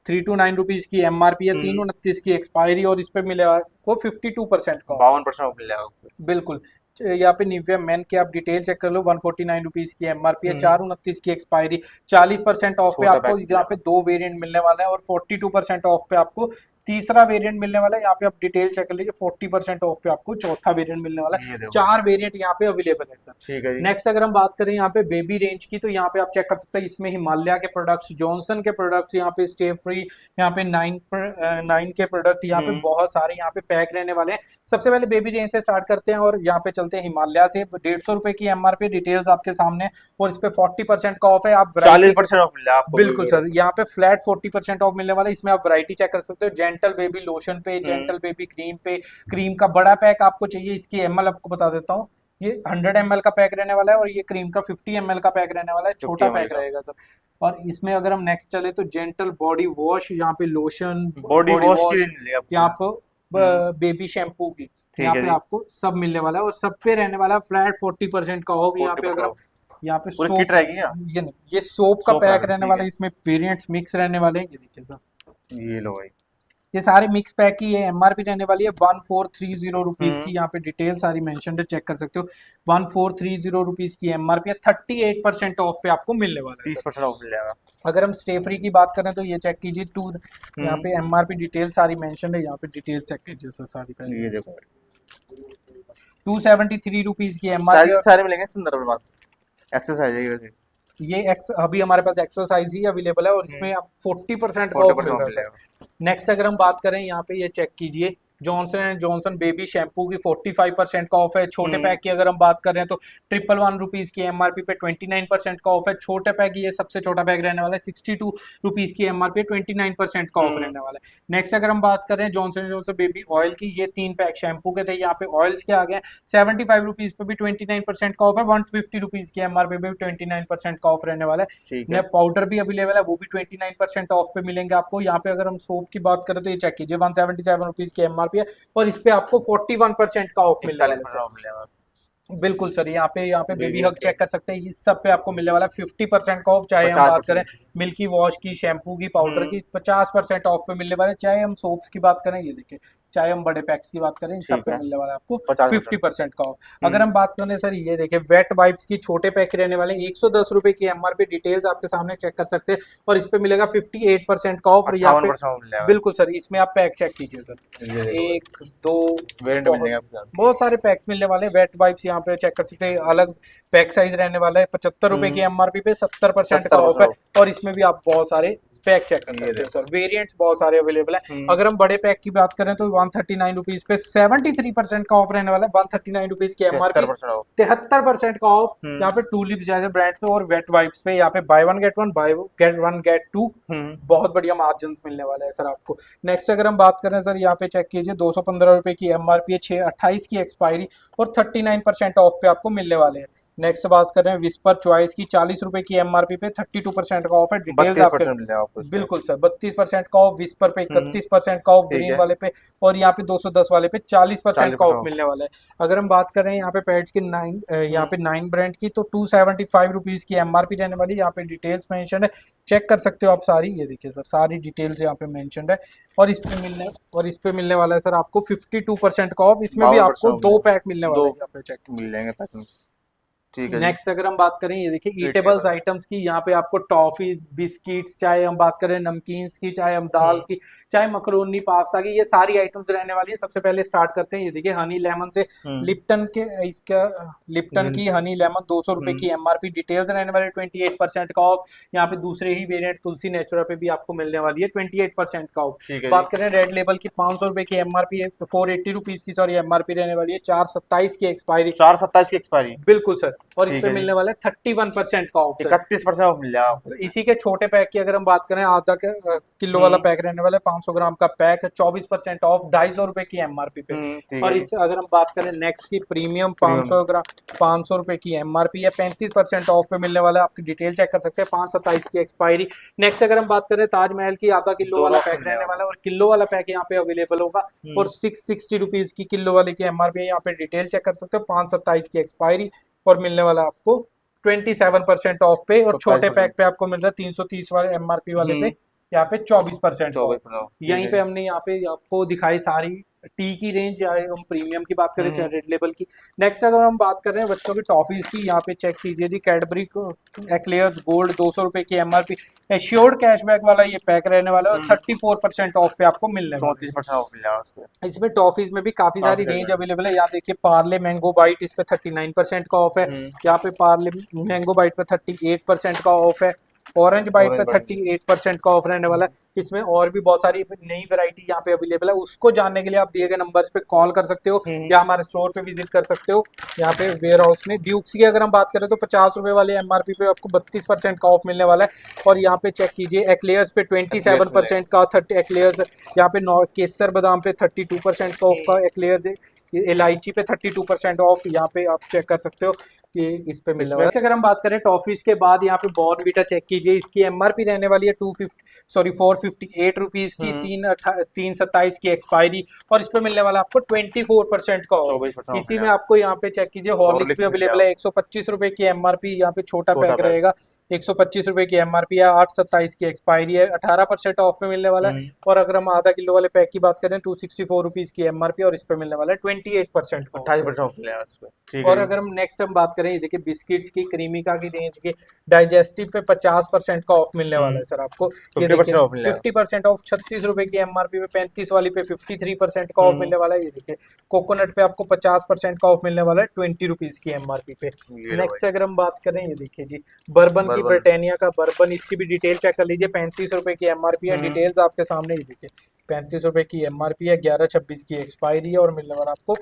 S1: 329 रुपीज की एमआरपी है, 3/29 की एक्सपायरी और इस पे मिलेगा आपको 52% का,
S2: 52% ऑफ मिलेगा।
S1: बिल्कुल। यहाँ पे निविया मेन की आप डिटेल चेक कर लो, 149 रुपीज की एमआरपी है, 4/29 की एक्सपायरी, 40% ऑफ पे आपको यहाँ पे 2 वेरिएंट मिलने वाला है और 42% ऑफ पे आपको तीसरा वेरिएंट मिलने वाला है। यहाँ पे आप डिटेल चेक कर लीजिए, 40% ऑफ पे आपको चौथा वेरिएंट मिलने वाला है। 4 वेरिएंट यहाँ पे अवेलेबल है सर।
S2: ठीक है जी।
S1: नेक्स्ट अगर हम बात करें यहाँ पे बेबी रेंज की तो यहाँ पे आप चेक कर सकते हैं, इसमें हिमालय के प्रोडक्ट्स, जॉनसन के प्रोडक्ट्स, यहाँ पे स्टे फ्री, यहाँ पे 9 के प्रोडक्ट, यहाँ पे बहुत सारे यहाँ पे पैक रहने वाले हैं। सबसे पहले बेबी रेंज से स्टार्ट करते हैं और यहाँ पे चलते हैं हिमालय से। 150 रुपए की एमआरपी, डिटेल्स आपके सामने और इस पे 40% का ऑफ है। आप
S2: 40% ऑफ मिला आपको।
S1: बिल्कुल सर, यहाँ पे फ्लैट 40% ऑफ मिलने वाला है। इसमें आप वैरायटी चेक कर सकते हो, जेंटल बेबी लोशन पे, जेंटल बेबी क्रीम पे, क्रीम का बड़ा पैक आपको चाहिए, इसकी एमएल आपको बता देता हूँ, ये 100 ml का पैक रहने वाला है और ये क्रीम का 50 ml का पैक रहने वाला है, छोटा पैक रहेगा सर। और इसमें अगर हम नेक्स्ट चले तो जेंटल बॉडी वॉश, यहाँ पे लोशन,
S2: बॉडी वॉश,
S1: यहाँ पे बेबी शैम्पू की, यहाँ पे आपको सब मिलने वाला है और सब पे रहने वाला है फ्लैट 40% का ऑफ। यहाँ पे अगर यहाँ पे सोप, ये नहीं, ये सोप का पैक रहने वाला है, इसमें वेरिएंट्स मिक्स रहने वाले हैं। ये देखिए सर,
S2: ये लो भाई,
S1: ये सारे मिक्स पैक की ये एमआरपी रहने वाली है 1430 रुपीज की। यहाँ पे डिटेल सारी मेंशन है, चेक कर सकते हो। 1430 रुपीज की एमआरपी है, 38% ऑफ पे आपको मिलने वाला है,
S2: 30% ऑफ मिल जाएगा।
S1: अगर हम स्टे फ्री की बात करें तो ये चेक कीजिए, यहाँ पे एमआरपी डिटेल सारी मेंशन है, यहाँ पे डिटेल चेक कीजिए सर सारी पहले।
S2: ये देखो
S1: 273 रुपीज की एमआरपी,
S2: सारे मिलेंगे संदर्भ में, एक्सरसाइज है वैसे
S1: ये अभी हमारे पास एक्सरसाइज ही अवेलेबल है और इसमें आप 40% का ऑफ मिल रहा है। नेक्स्ट अगर हम बात करें, यहाँ पे ये चेक कीजिए, Johnson and Johnson baby shampoo की 45% का ऑफ है। छोटे पैक की अगर हम बात कर रहे हैं तो 111 रुपीज की एमआरपी पे 29% का ऑफ है। छोटे पैक, ये सबसे छोटा पैक रहने वाला है, 62 रुपीज की एमआरपी, 29% का ऑफ रहने वाला है। नेक्स्ट अगर हम बात कर रहे हैं Johnson and Johnson baby oil की, ये 3 पैक शैम्पू के थे, यहाँ पे ऑयल्स के आ गए, 75 रुपीज पे भी 29% का ऑफ है। 150 रुपीज की एमआरपी पे भी 29% का ऑफ रहने वाला है। पाउडर भी अवेलेबल है, वो भी 29% ऑफ पे मिलेंगे आपको। यहाँ पे अगर हम सोप की बात करें तो ये चेक कीजिए, 177 रुपीज की एमआरपी है और इस पे आपको 41% का ऑफ मिलने वाला है। बिल्कुल सर, यहाँ पे बेबी हग चेक कर सकते हैं, इस सब पे आपको मिलने वाला है 50% का ऑफ। चाहे हम बात करें मिल्की वॉश की, शैम्पू की, पाउडर की, 50% ऑफ पे मिलने वाले। चाहे हम सोप्स की बात करें, ये देखिए चाहे हम बड़े पैक्स की बात करें, इन सब
S2: ठीक
S1: पे
S2: है।
S1: मिलने वाला है आपको
S2: 50%।
S1: 50% का ऑफ। अगर हम बात करें सर, ये देखिए वेट वाइप्स की छोटे पैक रहने वाले 110 रुपए की एमआरपी, डिटेल्स आपके सामने चेक कर सकते हैं, और इस पे मिलेगा 58% का ऑफ। यहाँ पे
S2: 58% मिल जाएगा।
S1: बिल्कुल सर, इसमें आप पैक चेक कीजिए सर,
S2: ये देखो
S1: 1 2
S2: वेरिएंट मिलेंगे आपके साथ।
S1: बहुत सारे पैक्स मिलने वाले हैं। वेट वाइप्स यहाँ पे चेक कर सकते हैं, अलग पैक साइज रहने वाला है। 75 रुपए की एमआरपी पे 70% का ऑफ है,
S2: 70%
S1: और इसमें भी आप बहुत सारे पैक चेक कर सकते हो सर, वेरिएंट्स बहुत सारे अवेलेबल है। अगर हम बड़े पैक की बात करें तो 139 रुपीज पे 73% का ऑफ रहने वाला है। 139 रुपीज की एमआरपी, 73% का ऑफ यहाँ पे टूलिप जैसे ब्रांड पे, और वेट वाइप्स पे यहाँ पे बाय वन गेट टू बहुत बढ़िया मार्जिन मिलने वाला है सर आपको। नेक्स्ट अगर हम बात करें सर, यहाँ पे चेक कीजिए 215 रुपए की एमआरपी है, 6/28 की एक्सपायरी, और 39% ऑफ पे आपको मिलने वाले हैं। नेक्स्ट बात कर रहे हैं विस्पर चॉइस की, 40 रुपए की एमआरपी पे 32% का ऑफ है। डिटेल्स आपके बिल्कुल सर 32% का ऑफ विस्पर पे, 31% का ऑफ ग्रीन वाले पे, और यहाँ पे 210 वाले पे 40% का ऑफ मिलने वाला है। अगर हम बात करें यहाँ पे पैड्स की यहाँ पे 9 ब्रांड की, तो 275 रुपीज की एमआरपी रहने वाली है। यहाँ पे डिटेल्स मेंशन है, चेक कर सकते हो आप सारी। ये देखिए सर, सारी डिटेल्स यहाँ पे मेंशन है, और इस पे मिलने वाला है सर आपको 52% का ऑफ। इसमें भी आपको 2 पैक मिलने वाले हैं, यहाँ पे चेक
S2: मिल जाएंगे। ठीक है।
S1: नेक्स्ट अगर हम बात करें, ये देखिए ईटेबल्स आइटम्स की, यहाँ पे आपको टॉफीज, बिस्किट्स, चाहे हम बात करें नमकीन्स की, चाहे हम दाल की, चाहे मकरोनी पास्ता की, ये सारी आइटम्स रहने वाली है। सबसे पहले स्टार्ट करते हैं, ये देखिए हनी लेमन से, लिप्टन की हनी लेमन 200 रुपए की एमआरपी, डिटेल्स रहने वाले 28% का ऑफ। यहाँ पे दूसरे ही वेरिएंट तुलसी नेचुरा पे भी आपको मिलने वाली है 28% का ऑफ। बात करें रेड लेबल की, 500 रुपए की एमआरपी है, तो 480 रुपीज की सॉरी एमआरपी रहने वाली है, 4/27 की एक्सपायरी,
S2: 4/27 की एक्सपायरी
S1: बिल्कुल सर, और इस पे मिलने वाला है 31% का ऑफ,
S2: 31% ऑफ मिल जाएगा।
S1: इसी के छोटे पैक की अगर हम बात करें, आधा किलो वाला पैक रहने वाला है, 500 ग्राम का पैक है, 24% ऑफ, 250 रुपए की एमआरपी पे। और इससे अगर हम बात करें नेक्स्ट की प्रीमियम 500 ग्राम, 500 रुपए की एमआरपी है, 35% ऑफ पे मिलने वाला है। आपकी डिटेल चेक कर सकते हैं, 5/27 की एक्सपायरी। नेक्स्ट अगर हम बात करें ताजमहल की, आधा किलो वाला पैक रहने वाला है, और किलो वाला पैक यहाँ पे अवेलेबल होगा, और 660 रुपीज की किलो वाले की एमआरपी है। यहाँ पे डिटेल चेक कर सकते हो, 5/27 की एक्सपायरी, और मिलने वाला आपको 27% ऑफ पे, और छोटे पैक पे आपको मिल रहा है 330 वाले एमआरपी वाले पे यहाँ पे 24% ऑफ। यहीं पे हमने यहाँ पे आपको दिखाई सारी टी की रेंज, या हम प्रीमियम की बात करें चाहे रेड लेबल की। नेक्स्ट अगर हम बात कर रहे हैं बच्चों की टॉफीज की, यहाँ पे चेक कीजिए जी, कैडबरी एक्लेयर्स गोल्ड 200 रुपए की एमआरपी, एश्योर्ड कैशबैक वाला ये पैक रहने वाला है, और 34% ऑफ पे आपको मिलने वाला है।
S2: 34% ऑफ मिल जाएगा।
S1: इसमें टॉफीज में भी काफी सारी रेंज अवेलेबल है। यहाँ देखिए पार्ले मैंगो बाइट, इस पे 39% का ऑफ है। यहाँ पे पार्ले मैंगो बाइट पे 38% का ऑफ है। ऑरेंज बाइट पे 38% का ऑफ रहने वाला है। इसमें और भी बहुत सारी नई वैरायटी यहाँ पे अवेलेबल है, उसको जानने के लिए आप दिए गए नंबर्स पे कॉल कर सकते हो, या हमारे स्टोर पे विजिट कर सकते हो। यहाँ पे वेयर हाउस में ड्यूक्स की अगर हम बात करें तो 50 रुपए वाले एमआरपी पे आपको 32% का ऑफ मिलने वाला है। और यहाँ पे चेक कीजिए एक्लेयर्स पे 27% का, 30 एक्लेयर्स, यहाँ पे केसर बादाम पे 32% का ऑफ का एक्लेयर्स, इलायची पे 32% ऑफ यहाँ पे आप चेक कर सकते हो कि इस पे मिलने वाला है। अगर हम बात करें टॉफीज के बाद, यहाँ पे बॉर्नवीटा चेक कीजिए, इसकी एमआरपी रहने वाली है 458 रुपीज की, 3/27 की एक्सपायरी, और इस पे मिलने वाला आपको 24% का ऑफ। इसी में आपको यहाँ पे चेक कीजिए हॉर्लिक्स भी अवेलेबल है, 125 रुपए की एमआरपी, यहाँ पे छोटा पैक रहेगा, 125 रुपए की एमआरपी है, 8/27 की एक्सपायरी है, 18% ऑफ पे मिलने वाला है। और अगर हम आधा किलो वाले पैक की बात करें 264 रुपीज की एमआरपी, और इस पे मिलने वाला है 28% का,
S2: 28% ऑफ मिलेगा इस पे।
S1: और अगर हम नेक्स्ट हम बात करें, ये देखिए बिस्किट्स की, क्रीमिका की रेंज की, डाइजेस्टिव पे 50% का ऑफ मिलने वाला है सर आपको। ये देखिए 50% ऑफ, 36 रुपए की एमआरपी पे, 35 वाली पे 53% का ऑफ मिलने वाला है। ये देखिए कोकोनट पे आपको 50% का ऑफ मिलने वाला है 20 रुपीज की एमआरपी पे। नेक्स्ट अगर हम बात करें, ये देखिए जी बर्बन की, ब्रिटानिया का बर्बन, इसकी भी डिटेल चेक कर लीजिए, 35 रुपए की एमआरपी है, डिटेल्स आपके सामने। ये देखिए 35 रुपए की एमआरपी है, 11/26 की एक्सपायरी है, और मिलने वाला आपको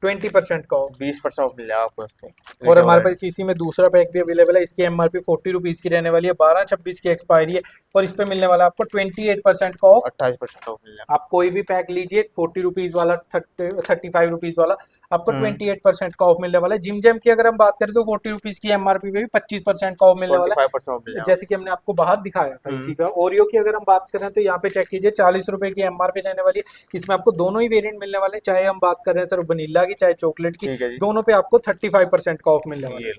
S1: 20% का ऑफ,
S2: 20% ऑफ मिल जाएगा आपको।
S1: और हमारे पास इसी में दूसरा पैक भी अवेलेबल है, इसकी एमआरपी 40 रुपीज की रहने वाली है, 12/26 की एक्सपायरी है, और इस पे मिलने वाला आपको 28% का ऑफ,
S2: 28% ऑफ मिल जाएगा।
S1: आप कोई भी पैक लीजिए 40 रुपीज वाला, 35 रुपीज वाला, आपको 28% का ऑफ मिलने वाला है। जिम जैम की अगर हम बात करें तो 40 रुपीज की एमआरपी पे भी 25% का ऑफ मिलने वाला है, जैसे कि हमने आपको बाहर दिखाया था। इसी का ओरियो की अगर हम बात करें तो यहाँ पे चेक कीजिए 40 रुपए की एमआरपी रहने वाली है, इसमें आपको दोनों ही वेरिएंट मिलने वाले, चाहे हम बात कर रहे हैं सर वनीला की, चाहे चॉकलेट की, दोनों पे आपको 35% का ऑफ मिलने वाला है।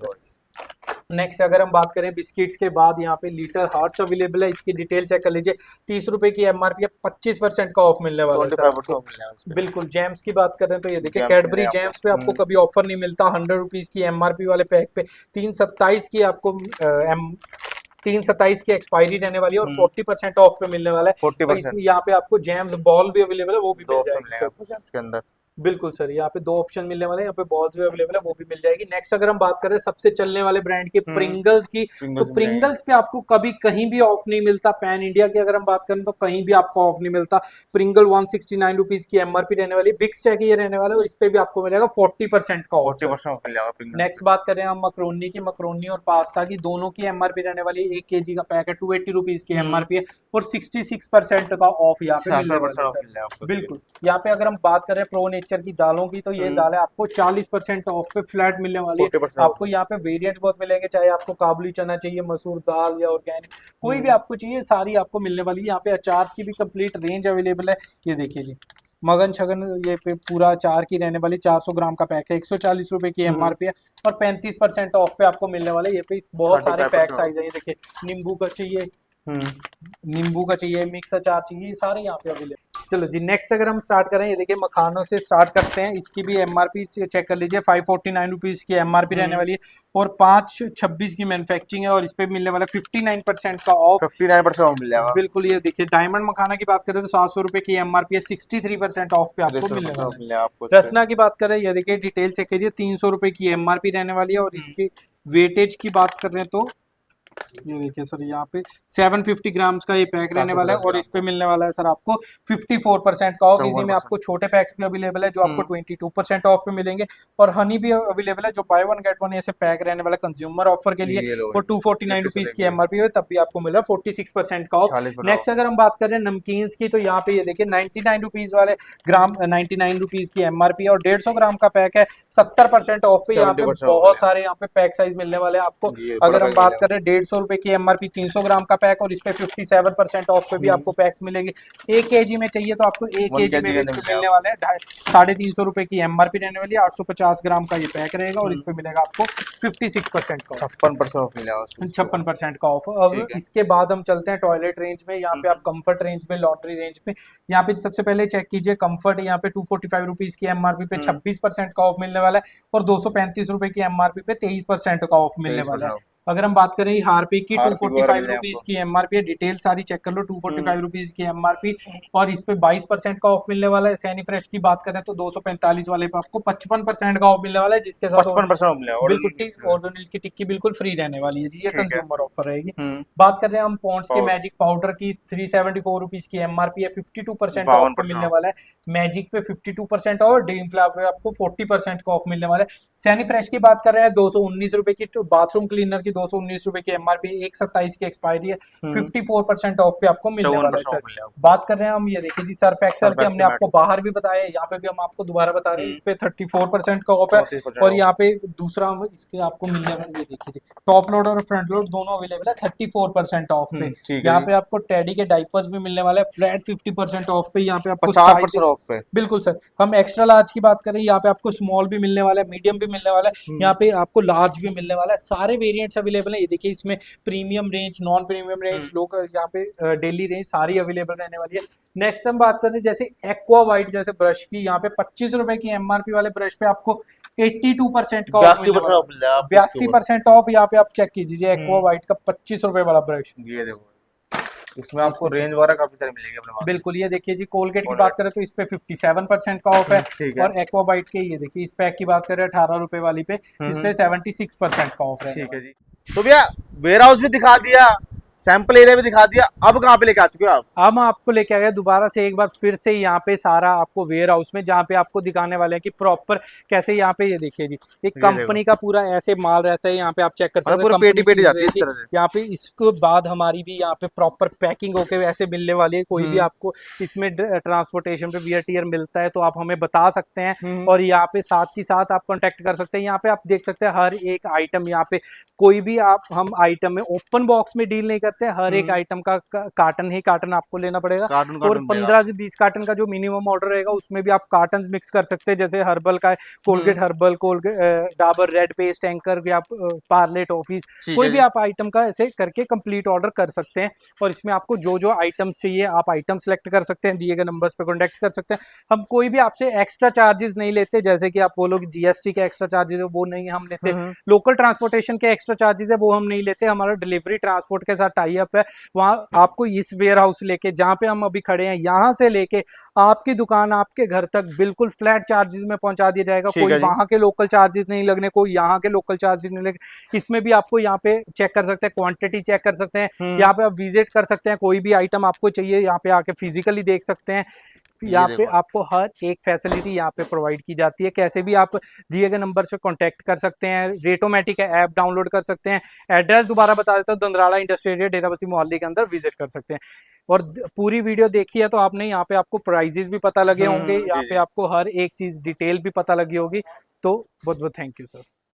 S1: नेक्स्ट अगर हम बात करें बिस्किट्स के बाद यहाँ पे लीटर हार्ट्स अवेलेबल है, इसकी डिटेल चेक कर लीजिए। 30 रुपए की एमआरपी है, 25% का ऑफ मिलने वाला है सर
S2: 25%
S1: आपको।
S2: ऑफ मिल जाएगा।
S1: बिल्कुल। जैम्स की बात करें तो ये देखिए
S2: जैम
S1: कैडबरी
S2: मिलेगा आपको।
S1: जैम्स पे आपको कभी ऑफर नहीं मिलता। 100 रुपीज की एमआरपी वाले पैक पे 327 की आपको 327 की एक्सपायरी रहने वाली है और 40% ऑफ पे मिलने वाला है। और
S2: 40%।
S1: इसमें यहाँ पे आपको जैम्स बॉल भी अवेलेबल है, वो भी
S2: दो
S1: मिल
S2: ऑप्शन
S1: जाएगी
S2: मिलेगा
S1: सर।
S2: आपको जैम्स के अंदर।
S1: बिल्कुल सर, यहाँ पे 2 ऑप्शन मिलने वाले हैं, यहाँ पे बॉल्स भी अवेलेबल है, वो भी मिल जाएगी। नेक्स्ट अगर हम बात करें सबसे चलने वाले ब्रांड की प्रिंगल्स की, तो
S2: Pringles मिल
S1: प्रिंगल्स पे आपको कभी कहीं भी ऑफ नहीं मिलता। पैन इंडिया की अगर हम बात करें तो कहीं भी आपको ऑफ नहीं मिलता। प्रिंगल 169 रुपीज की एमआरपी रहने वाली, बिग स्टैक ये रहने वाला है और इस पे भी आपको मिलेगा 40% का ऑफ।
S2: 40% ऑफ मिल जाएगा Pringles।
S1: नेक्स्ट बात करें हम मकरोनी की, मकरोनी और पास्ता की, दोनों की एमआरपी रहने वाली है। 1 केजी का पैक है, 280 रुपीज की एमआरपी है और 66% का ऑफ यहाँ पे मिलने वाला है
S2: ऑफ मिल जाएगा
S1: सर।
S2: आपको।
S1: बिल्कुल। यहाँ पे अगर हम बात करें प्रो नेचर की दालों की, तो ये दालें आपको 40% ऑफ पे फ्लैट मिलने वाली है।
S2: 40%
S1: आपको यहाँ पे वेरिएंट्स बहुत मिलेंगे, चाहे आपको काबुली चना चाहिए, मसूर दाल या ऑर्गेनिक, कोई भी आपको चाहिए, सारी आपको मिलने वाली है। यहाँ पे अचार की भी कंप्लीट रेंज अवेलेबल है। ये देखिए जी, मगन छगन ये पे पूरा अचार की रहने वाली 400 ग्राम का पैक है, 140 रुपए की एमआरपी है और 35% ऑफ पे आपको मिलने वाले। ये पे बहुत सारे पैक साइज है। ये देखिए नींबू का चाहिए, नींबू का चाहिए, मिक्स अचार चाहिए, ये सारे यहाँ पे अवेलेबल। चलो जी, नेक्स्ट अगर हम स्टार्ट करें, ये देखिए मखानों से स्टार्ट करते हैं। इसकी भी एमआरपी चेक कर लीजिए, 549 रुपीज की एमआरपी रहने वाली है और 526 की मैन्युफैक्चरिंग है और इस पे मिलने वाला 59% का ऑफ।
S2: 59% ऑफ मिल जाएगा।
S1: बिल्कुल। ये देखिए डायमंड मखाना की बात करें तो 700 रुपए की एमआरपी है, 63% ऑफ पे आपको मिलने वाला है।
S2: आपको
S1: रसना की बात करें, ये देखिए डिटेल चेक कीजिए, 300 रुपए की एमआरपी रहने वाली है और इसकी वेटेज की बात करें तो ये देखिए सर, यहाँ पे 750 ग्राम्स का ये पैक रहने वाला है और इस पे मिलने वाला है सर आपको 54% का ऑफ। इसी में आपको छोटे पैक्स भी अवेलेबल है जो आपको 22% ऑफ पे मिलेंगे और हनी भी अवेलेबल है जो बाय वन गेट वन ऐसे पैक रहने वाला कंज्यूमर ऑफर के लिए और 249 रुपीज की एमआरपी है, तब भी आपको मिल रहा है 46% का ऑफ। नेक्स्ट अगर हम बात करें नमकीन की, तो यहाँ पे ये देखिए 99 रुपीज वाले ग्राम 99 रुपीज की एमआरपी है और 150 ग्राम का पैक है, 70% ऑफ पे। यहाँ पे बहुत सारे यहाँ पे पैक साइज मिलने वाले हैं आपको। अगर हम बात करें 150 रुपए की एमआरपी, 300 ग्राम का पैक और इस पे 57% ऑफ पे भी आपको पैक्स मिलेंगे। 1 केजी में चाहिए तो आपको 1 केजी में भी मिलने वाले हैं। 350 रुपए की एमआरपी रहने वाली है, 850 ग्राम का ये पैक रहेगा और इस पे मिलेगा आपको 56% का,
S2: 56% ऑफ मिलेगा,
S1: 56% का ऑफ। अब इसके बाद हम चलते हैं टॉयलेट रेंज में। यहाँ पे आप कंफर्ट रेंज में, लॉन्ड्री रेंज में, यहाँ पे सबसे पहले चेक कीजिए कंफर्ट, यहाँ पे 245 रुपीज की एमआरपी पे 26% का ऑफ मिलने वाला है और 235 रुपए की एमआरपी पे 23% का ऑफ मिलने वाला है। अगर हम बात करें हार्पिक की, 245 रुपीज की एमआरपी है, डिटेल सारी चेक कर लो। 245 रुपीज की एमआरपी और इस पे 22% का ऑफ मिलने वाला है। सैनी फ्रेश की बात करें तो 245 वाले पे आपको 55% का ऑफ मिलने वाला है, जिसके साथ
S2: 55% ऑफ मिलेगा।
S1: बिल्कुल ओरिजिनल की टिक्की बिल्कुल फ्री रहने वाली है जी, ये कंज्यूमर ऑफर रहेगी। बात कर रहे हैं हम पॉन्ड्स के मैजिक पाउडर की, 374 रुपीज की एमआरपी है, 52% ऑफ पे मिलने वाला है। मैजिक पे 52% और ड्रीम फ्लावर पे आपको 40% का ऑफ मिलने वाला है। सैनी फ्रेश की बात कर रहे हैं 219 रुपए की बाथरूम क्लीनर की, 219 रुपए की एमआरपी, 127 की एक्सपायरी है, 54% ऑफ पे आपको मिलने वाला है सर। बात कर रहे हैं हम, ये देखिए जी सर्फ एक्सेल के, हमने आपको बाहर भी बताया, यहाँ पे भी हम आपको दोबारा बता रहे हैं, इस पे 34% का ऑफ है और यहाँ पे दूसरा इसके आपको मिलने वाला, ये देखिए टॉप लोड और फ्रंट लोड दोनों अवेलेबल है 34% ऑफ पे। यहाँ पे आपको टेडी के डाइपर्स भी मिलने वाला है फ्लैट 50% ऑफ पे। यहाँ पे आपको
S2: 50% ऑफ पे।
S1: बिल्कुल सर। हम एक्स्ट्रा लार्ज की बात करें, यहाँ पे आपको स्मॉल भी मिलने वाला है, मीडियम भी मिलने वाला है, यहाँ पे आपको लार्ज भी मिलने वाला है। सारे वेरिएंट्स अवेलेबल है। ये देखिए इसमें premium range, non premium range, local, यहाँ पे डेली रेंज सारी अवेलेबल रहने वाली है। नेक्स्ट हम बात करें जैसे एक्वा व्हाइट जैसे ब्रश की, यहाँ पे 25 रुपए की एमआरपी वाले ब्रश पे आपको 82% का ऑफ, 82% ऑफ। यहाँ पे आप चेक कीजिए एक्वा व्हाइट का 25 रुपए वाला ब्रश,
S2: ये देखो इसमें आपको रेंज वगैरह काफी सारी मिलेगी अपने पास।
S1: बिल्कुल। ये देखिए जी कोलगेट की बात करें तो इस पे 57% का ऑफ है और एक्वा बाइट के ये देखिए इस पैक की बात करें 18 रुपए वाली पे, इस पे 76% का ऑफ है।
S2: ठीक है जी। तो भैया वेयर हाउस भी दिखा दिया, सैंपल एरिया भी दिखा दिया, अब कहाँ पे लेके आ चुके हो आप?
S1: हम आपको लेके आ गए दोबारा से एक बार फिर से यहाँ पे सारा आपको वेयर हाउस में, जहाँ पे आपको दिखाने वाले हैं कि प्रॉपर कैसे। यहाँ पे ये देखिए जी एक कंपनी का पूरा ऐसे माल रहता है, यहाँ पे आप चेक कर सकते हैं,
S2: पेटी पेटी जाती है इस तरह से।
S1: यहाँ पे इसके बाद हमारी भी यहाँ पे प्रॉपर पैकिंग होके वैसे मिलने वाली है। कोई भी आपको इसमें ट्रांसपोर्टेशन पे वियर टियर मिलता है तो आप हमें बता सकते हैं और यहाँ पे साथ ही साथ आप कॉन्टेक्ट कर सकते हैं। यहाँ पे आप देख सकते हैं हर एक आइटम, यहाँ पे कोई भी आप हम आइटम में ओपन बॉक्स में डील नहीं कर करते हैं, हर एक आइटम का कार्टन ही कार्टन आपको लेना पड़ेगा।
S2: कार्टन
S1: और 15 से 20 कार्टन का जो मिनिमम ऑर्डर रहेगा उसमें भी आप कार्टन मिक्स कर सकते हैं, जैसे हर्बल का Colgate herbal, Colgate Dabur red paste, anchor भी आप पार्ले टॉफीज, कोई भी आप आइटम का ऐसे करके कंप्लीट ऑर्डर कर सकते हैं। और इसमें आपको जो जो आइटम्स चाहिए आप आइटम सेलेक्ट कर सकते हैं, दिए गए नंबर्स पे कॉन्टैक्ट कर सकते हैं। हम कोई भी आपसे एक्स्ट्रा चार्जेस नहीं लेते, जैसे कि आप बोलो कि जीएसटी के एक्स्ट्रा चार्जेस है वो नहीं हम लेते, लोकल ट्रांसपोर्टेशन के एक्स्ट्रा चार्जेस है वो हम नहीं लेते। हमारा डिलीवरी ट्रांसपोर्ट के साथ टाई अप है, वहाँ आपको इस वेयर हाउस लेके जहाँ पे हम अभी खड़े हैं यहाँ से लेके आपकी दुकान आपके घर तक बिल्कुल फ्लैट चार्जेस में पहुंचा दिया जाएगा। कोई वहाँ के लोकल चार्जेस नहीं लगने, कोई यहाँ के लोकल चार्जेस नहीं लगने। इसमें भी आपको यहाँ पे चेक कर सकते हैं, क्वांटिटी चेक कर सकते हैं, यहाँ पे आप विजिट कर सकते हैं, कोई भी आइटम आपको चाहिए यहाँ पे आके फिजिकली देख सकते हैं। यहाँ पे आपको हर एक फैसिलिटी यहाँ पे प्रोवाइड की जाती है। कैसे भी आप दिए गए नंबर से कांटेक्ट कर सकते हैं, रेटोमेटिक ऐप डाउनलोड कर सकते हैं। एड्रेस दोबारा बता देता हूँ, दंदराला इंडस्ट्रियल एरिया डेराबस्सी मोहल्ले के अंदर विजिट कर सकते हैं। और पूरी वीडियो देखी है तो आपने यहाँ पे आपको प्राइजेस भी पता लगे होंगे, यहाँ पे आपको हर एक चीज डिटेल भी पता लगी होगी। तो बहुत बहुत थैंक यू सर।